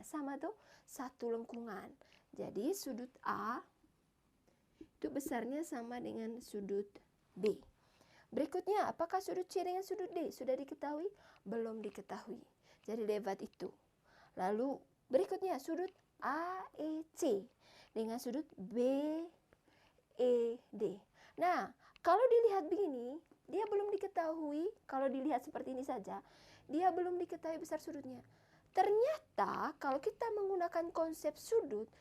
Sama tuh, satu lengkungan. Jadi sudut A itu besarnya sama dengan sudut B. Berikutnya, apakah sudut C dengan sudut D sudah diketahui? Belum diketahui. Jadi lewat itu. Lalu berikutnya sudut AEC dengan sudut BED. Nah, kalau dilihat begini, dia belum diketahui. Kalau dilihat seperti ini saja, dia belum diketahui besar sudutnya. Ternyata kalau kita menggunakan konsep sudut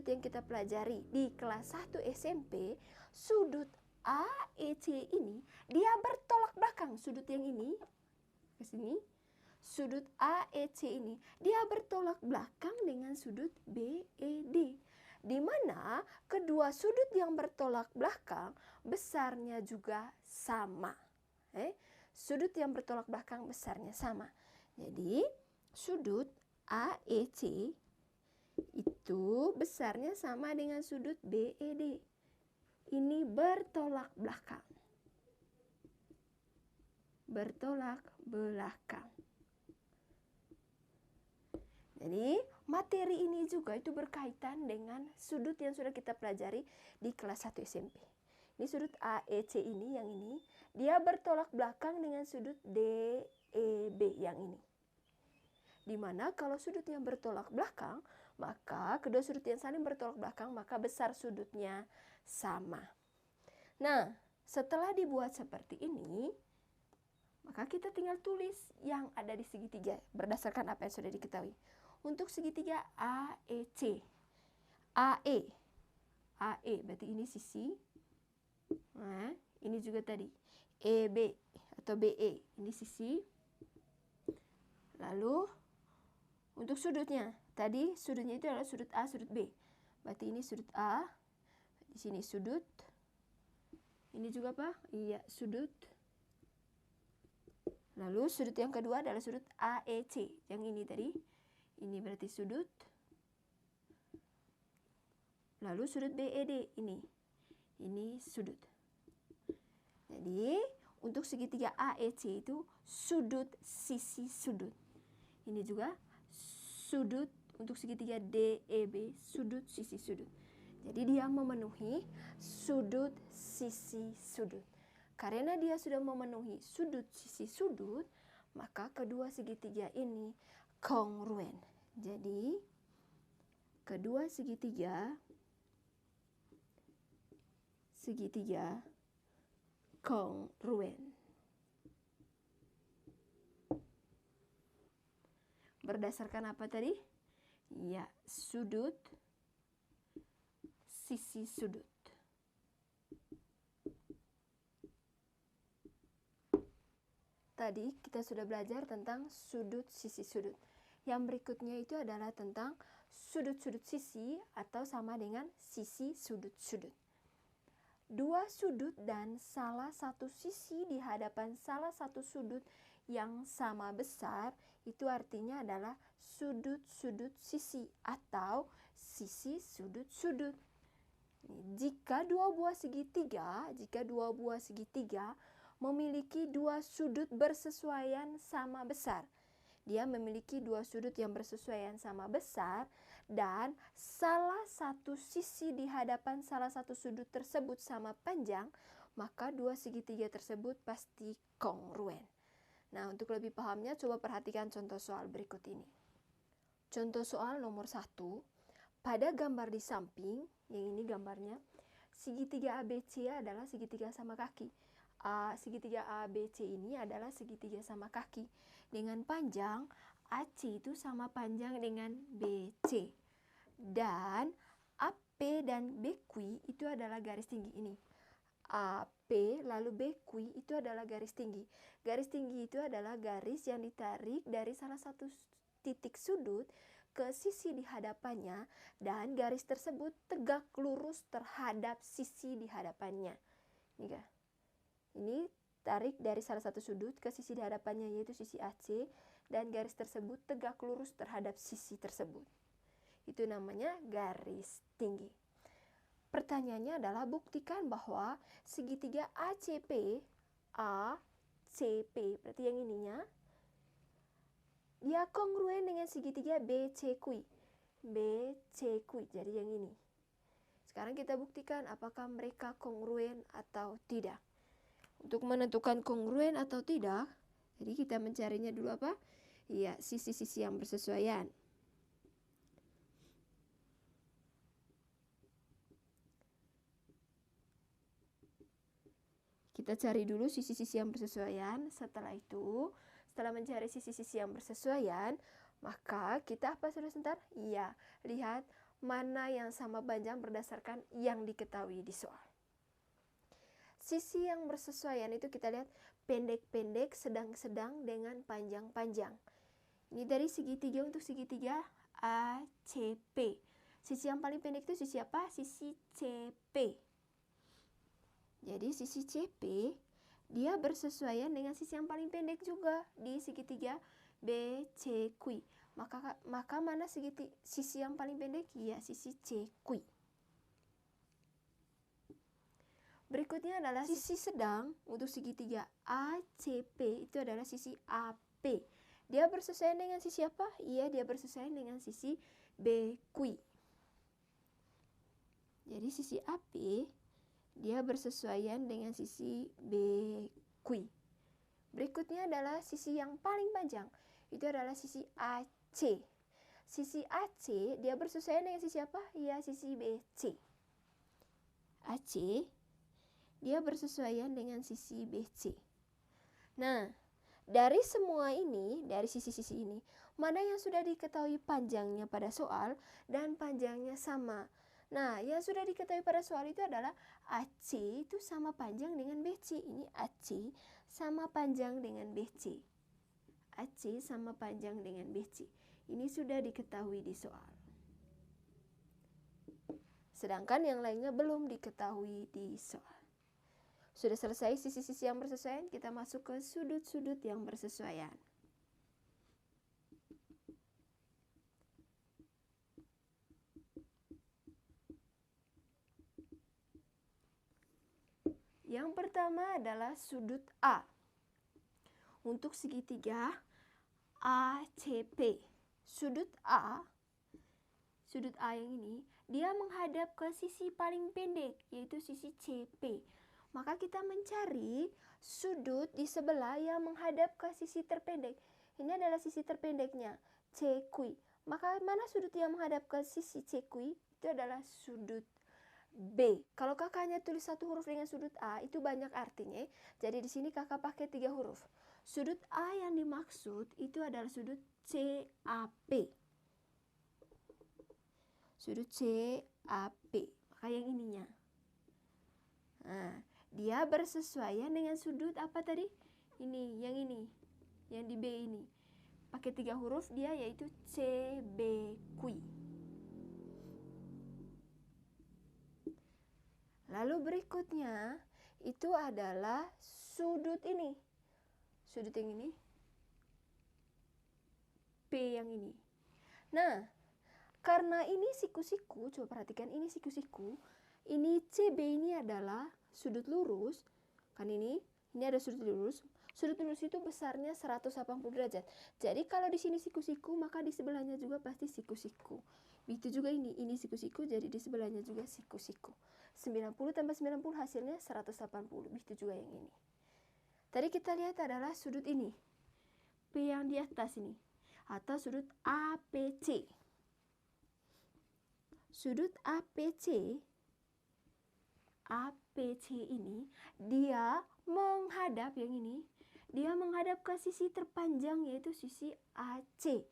yang kita pelajari di kelas 1 SMP, sudut AEC ini dia bertolak belakang. Sudut yang ini ke sini, sudut AEC ini dia bertolak belakang dengan sudut BED, di mana kedua sudut yang bertolak belakang besarnya juga sama. Sudut yang bertolak belakang besarnya sama. Jadi sudut AEC itu besarnya sama dengan sudut BED. Ini bertolak belakang. Bertolak belakang. Jadi materi ini juga itu berkaitan dengan sudut yang sudah kita pelajari di kelas 1 SMP. Ini sudut AEC ini, yang ini, dia bertolak belakang dengan sudut DEB yang ini. Dimana kalau sudut yang bertolak belakang, maka kedua sudut yang saling bertolak belakang, maka besar sudutnya sama. Nah, setelah dibuat seperti ini, maka kita tinggal tulis yang ada di segitiga berdasarkan apa yang sudah diketahui. Untuk segitiga AEC, AE berarti ini sisi. Nah, ini juga tadi EB atau BE, ini sisi. Lalu untuk sudutnya, Tadi sudutnya itu adalah sudut A, sudut B. Berarti ini sudut A, di sini sudut. Ini juga apa? Iya, sudut. Lalu sudut yang kedua adalah sudut AEC. Yang ini tadi. Ini berarti sudut. Lalu sudut BED ini. Ini sudut. Jadi, untuk segitiga AEC itu sudut sisi sudut. Ini juga sudut untuk segitiga DEB, sudut sisi sudut. Jadi dia memenuhi sudut sisi sudut. Karena dia sudah memenuhi sudut sisi sudut, maka kedua segitiga ini kongruen. Jadi kedua segitiga kongruen. Berdasarkan apa tadi? Ya, sudut sisi sudut. Tadi kita sudah belajar tentang sudut sisi sudut. Yang berikutnya itu adalah tentang sudut-sudut sisi atau sama dengan sisi sudut-sudut. Dua sudut dan salah satu sisi di hadapan salah satu sudut yang sama besar, itu artinya adalah sudut-sudut sisi atau sisi sudut-sudut. Jika dua buah segitiga memiliki dua sudut bersesuaian sama besar, dia memiliki dua sudut yang bersesuaian sama besar, dan salah satu sisi di hadapan salah satu sudut tersebut sama panjang, maka dua segitiga tersebut pasti kongruen. Nah, untuk lebih pahamnya, coba perhatikan contoh soal berikut ini. Contoh soal nomor 1. Pada gambar di samping, yang ini gambarnya, segitiga ABC adalah segitiga sama kaki. Segitiga ABC ini adalah segitiga sama kaki. Dengan panjang, AC itu sama panjang dengan BC. Dan AP dan BQ itu adalah garis tinggi ini. AP lalu BQ itu adalah garis tinggi. Garis tinggi itu adalah garis yang ditarik dari salah satu titik sudut ke sisi di hadapannya, dan garis tersebut tegak lurus terhadap sisi di hadapannya. Ini tarik dari salah satu sudut ke sisi di hadapannya, yaitu sisi AC, dan garis tersebut tegak lurus terhadap sisi tersebut. Itu namanya garis tinggi. Pertanyaannya adalah buktikan bahwa segitiga ACP, berarti yang ininya, dia kongruen dengan segitiga BCQ. Jadi yang ini. Sekarang kita buktikan apakah mereka kongruen atau tidak. Untuk menentukan kongruen atau tidak, jadi kita mencarinya dulu apa? Ya, sisi-sisi yang bersesuaian. Kita cari dulu sisi-sisi yang bersesuaian. Setelah itu, setelah mencari sisi-sisi yang bersesuaian, maka kita apa sudah sebentar? Iya, lihat mana yang sama panjang berdasarkan yang diketahui di soal. Sisi yang bersesuaian itu kita lihat pendek-pendek, sedang-sedang dengan panjang-panjang. Ini dari segitiga untuk segitiga ACP. Sisi yang paling pendek itu sisi apa? Sisi CP. Jadi sisi CP dia bersesuaian dengan sisi yang paling pendek juga di segitiga BCQ. Maka mana sisi yang paling pendek? Ya, sisi CQ. Berikutnya adalah sisi sedang untuk segitiga ACP, itu adalah sisi AP. Dia bersesuaian dengan sisi apa? Iya, dia bersesuaian dengan sisi BQ. Jadi sisi AP dia bersesuaian dengan sisi BQ. Berikutnya adalah sisi yang paling panjang, itu adalah sisi AC. Sisi AC dia bersesuaian dengan sisi apa? Iya, sisi BC. AC dia bersesuaian dengan sisi BC. Nah, dari semua ini, dari sisi-sisi ini, mana yang sudah diketahui panjangnya pada soal dan panjangnya sama? Nah, yang sudah diketahui pada soal itu adalah AC itu sama panjang dengan BC. Ini AC sama panjang dengan BC. AC sama panjang dengan BC. Ini sudah diketahui di soal. Sedangkan yang lainnya belum diketahui di soal. Sudah selesai sisi-sisi yang bersesuaian, kita masuk ke sudut-sudut yang bersesuaian. Yang pertama adalah sudut A. Untuk segitiga ACP. Sudut A yang ini, dia menghadap ke sisi paling pendek, yaitu sisi CP. Maka kita mencari sudut di sebelah yang menghadap ke sisi terpendek. Ini adalah sisi terpendeknya, CQ. Maka mana sudut yang menghadap ke sisi CQ? Itu adalah sudut B. Kalau kakaknya tulis satu huruf dengan sudut A, itu banyak artinya. Jadi di sini kakak pakai 3 huruf. Sudut A yang dimaksud itu adalah sudut CAP. Sudut CAP. Maka yang ininya. Nah, dia bersesuaian dengan sudut apa tadi? Ini, yang di B ini. Pakai 3 huruf dia yaitu CBQ. Lalu berikutnya itu adalah sudut ini. Sudut yang ini. P yang ini. Nah, karena ini siku-siku, coba perhatikan ini siku-siku. Ini CB ini adalah sudut lurus. Kan ini ada sudut lurus. Sudut lurus itu besarnya 180 derajat. Jadi kalau di sini siku-siku, maka di sebelahnya juga pasti siku-siku. Begitu juga ini siku-siku, jadi di sebelahnya juga siku-siku. 90 tambah 90 hasilnya 180. Begitu juga yang ini. Tadi kita lihat adalah sudut ini. P yang di atas ini. Atau sudut APC. Sudut APC ini dia menghadap yang ini. Dia menghadap ke sisi terpanjang yaitu sisi AC.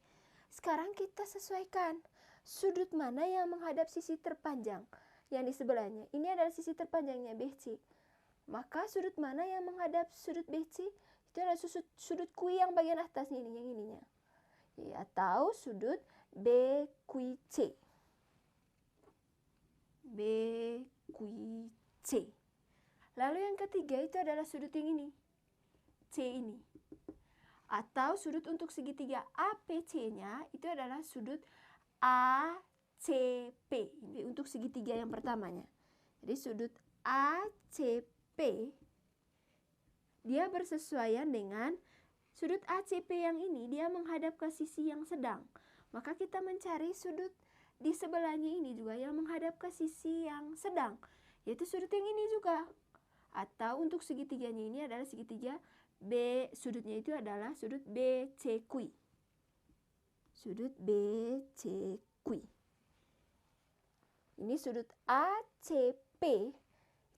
Sekarang kita sesuaikan. Sudut mana yang menghadap sisi terpanjang? Yang di sebelahnya. Ini adalah sisi terpanjangnya BC. Maka sudut mana yang menghadap sudut BC? Itu adalah sudut Q yang bagian atas ini, yang ininya. Ya, atau sudut BQC. BQC. Lalu yang ketiga itu adalah sudut yang ini. C ini. Atau sudut untuk segitiga APC-nya itu adalah sudut ACP. Ini untuk segitiga yang pertamanya. Jadi sudut ACP dia bersesuaian dengan sudut ACP yang ini, dia menghadap ke sisi yang sedang. Maka kita mencari sudut di sebelahnya ini juga yang menghadap ke sisi yang sedang, yaitu sudut yang ini juga. Atau untuk segitiganya ini adalah segitiga B, sudutnya itu adalah sudut BCQ. Sudut BCQ. Ini sudut ACP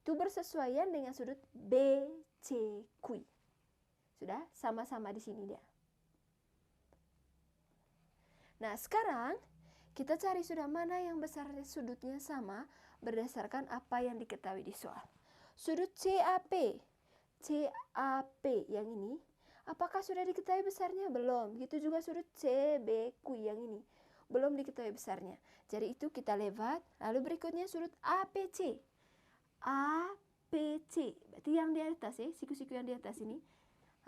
itu bersesuaian dengan sudut BCQ. Sudah sama-sama di sini dia. Nah, sekarang kita cari sudah mana yang besar sudutnya sama berdasarkan apa yang diketahui di soal. Sudut CAP. CAP yang ini, apakah sudah diketahui besarnya? Belum. Begitu juga sudut CBQ yang ini. Belum diketahui besarnya. Jadi itu kita lewat. Lalu berikutnya sudut APC. APC. Berarti yang di atas ya, siku-siku yang di atas ini.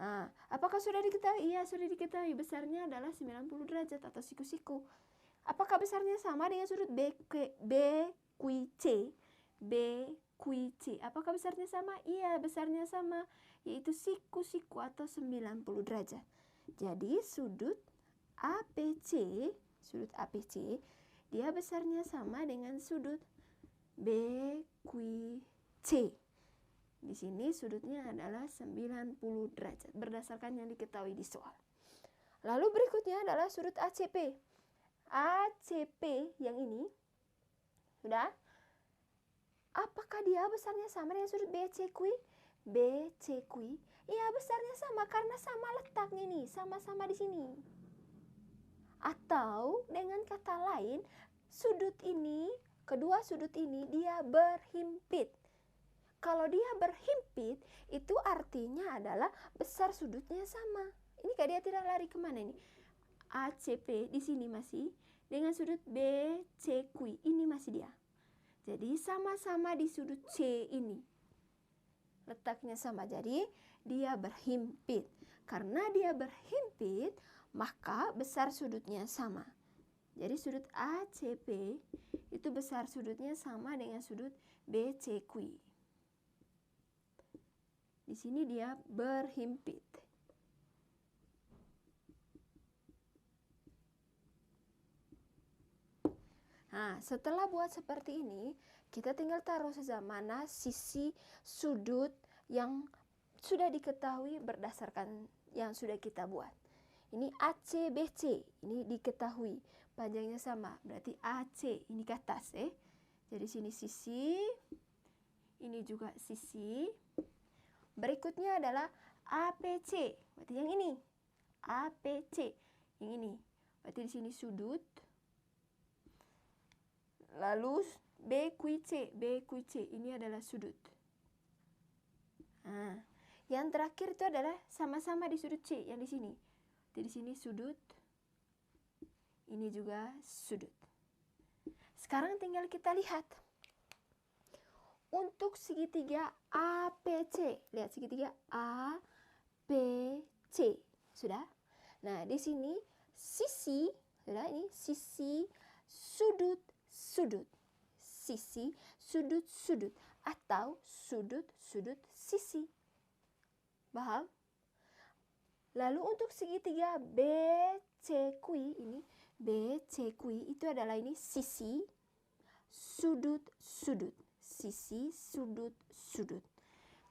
Nah, apakah sudah diketahui? Iya, sudah diketahui. Besarnya adalah 90 derajat atau siku-siku. Apakah besarnya sama dengan sudut BQC? BQC. Apakah besarnya sama? Iya, besarnya sama. Yaitu siku-siku atau 90 derajat. Jadi sudut APC, dia besarnya sama dengan sudut BQC. Di sini sudutnya adalah 90 derajat berdasarkan yang diketahui di soal. Lalu berikutnya adalah sudut ACP. ACP yang ini, sudah? Apakah dia besarnya sama dengan sudut BCQ? BCQ? Iya, besarnya sama karena sama letaknya nih, sama-sama di sini. Atau dengan kata lain, sudut ini, kedua sudut ini dia berhimpit. Kalau dia berhimpit, itu artinya adalah besar sudutnya sama. Ini kayak dia tidak lari kemana ini. ACP di sini masih dengan sudut BCQ ini masih dia. Jadi sama-sama di sudut C ini. Letaknya sama, jadi dia berhimpit. Karena dia berhimpit, maka besar sudutnya sama. Jadi sudut ACP itu besar sudutnya sama dengan sudut BCQ. Di sini dia berhimpit. Nah, setelah buat seperti ini, kita tinggal taruh saja mana sisi sudut yang sudah diketahui berdasarkan yang sudah kita buat. Ini ACBC, ini diketahui panjangnya sama, berarti AC ini ke atas Jadi sini sisi, ini juga sisi. Berikutnya adalah APC, berarti yang ini. APC, yang ini. Berarti di sini sudut. Lalu BQC ini adalah sudut. Nah, yang terakhir itu adalah sama-sama di sudut C yang di sini. Di sini sudut, ini juga sudut. Sekarang tinggal kita lihat. Untuk segitiga APC, lihat segitiga APC, sudah? Nah, di sini sisi, sudah ini sisi sudut sisi sudut atau sudut sisi. Paham? Lalu untuk segitiga BCQ ini, BCQ itu adalah ini sisi sudut sisi sudut.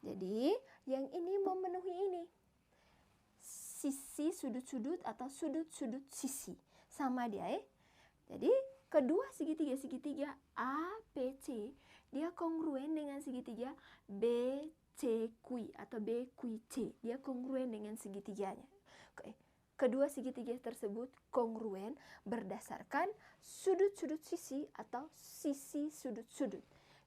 Jadi yang ini memenuhi ini sisi sudut atau sudut sisi, sama dia Jadi kedua segitiga APC dia kongruen dengan segitiga BCQ atau BQC. Dia kongruen dengan segitiganya. Kedua segitiga tersebut kongruen berdasarkan sudut sisi atau sisi sudut.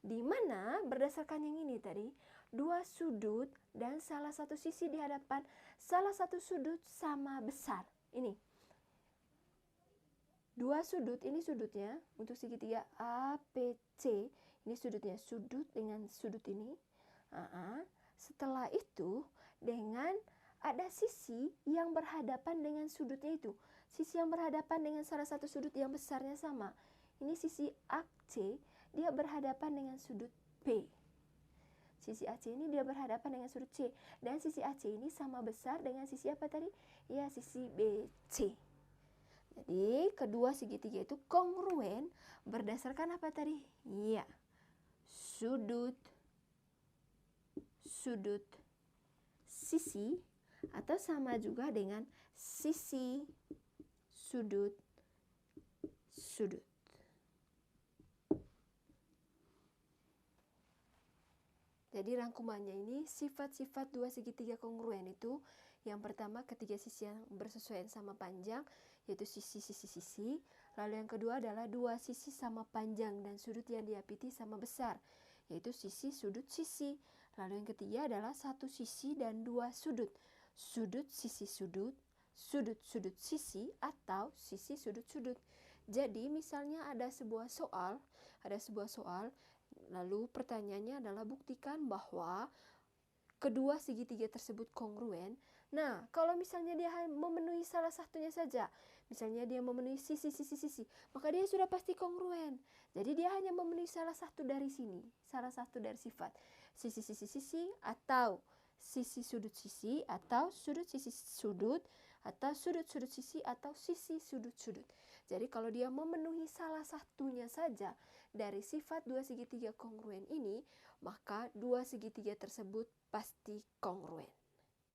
Di mana berdasarkan yang ini tadi, dua sudut dan salah satu sisi di hadapan salah satu sudut sama besar. Ini. Dua sudut, ini sudutnya untuk segitiga APC, ini sudutnya sudut dengan sudut ini. Setelah itu dengan ada sisi yang berhadapan dengan sudutnya itu. Sisi yang berhadapan dengan salah satu sudut yang besarnya sama. Ini sisi AC, dia berhadapan dengan sudut P. Sisi AC ini dia berhadapan dengan sudut C. Dan sisi AC ini sama besar dengan sisi apa tadi? Ya, sisi BC. Jadi kedua segitiga itu kongruen berdasarkan apa tadi? Iya, sudut sisi atau sama juga dengan sisi sudut. Jadi rangkumannya ini sifat-sifat dua segitiga kongruen itu yang pertama ketiga sisi yang bersesuaian sama panjang, yaitu sisi. Lalu yang kedua adalah dua sisi sama panjang dan sudut yang diapiti sama besar, yaitu sisi sudut sisi. Lalu yang ketiga adalah satu sisi dan dua sudut. Sudut sisi sudut sisi atau sisi sudut. Jadi misalnya ada sebuah soal, lalu pertanyaannya adalah buktikan bahwa kedua segitiga tersebut kongruen. Nah, kalau misalnya dia memenuhi salah satunya saja, misalnya dia memenuhi sisi, maka dia sudah pasti kongruen. Jadi dia hanya memenuhi salah satu dari sini, salah satu dari sifat sisi atau sisi sudut atau sudut sisi sudut atau sudut sisi atau sisi sudut. Jadi kalau dia memenuhi salah satunya saja dari sifat dua segitiga kongruen ini, maka dua segitiga tersebut pasti kongruen.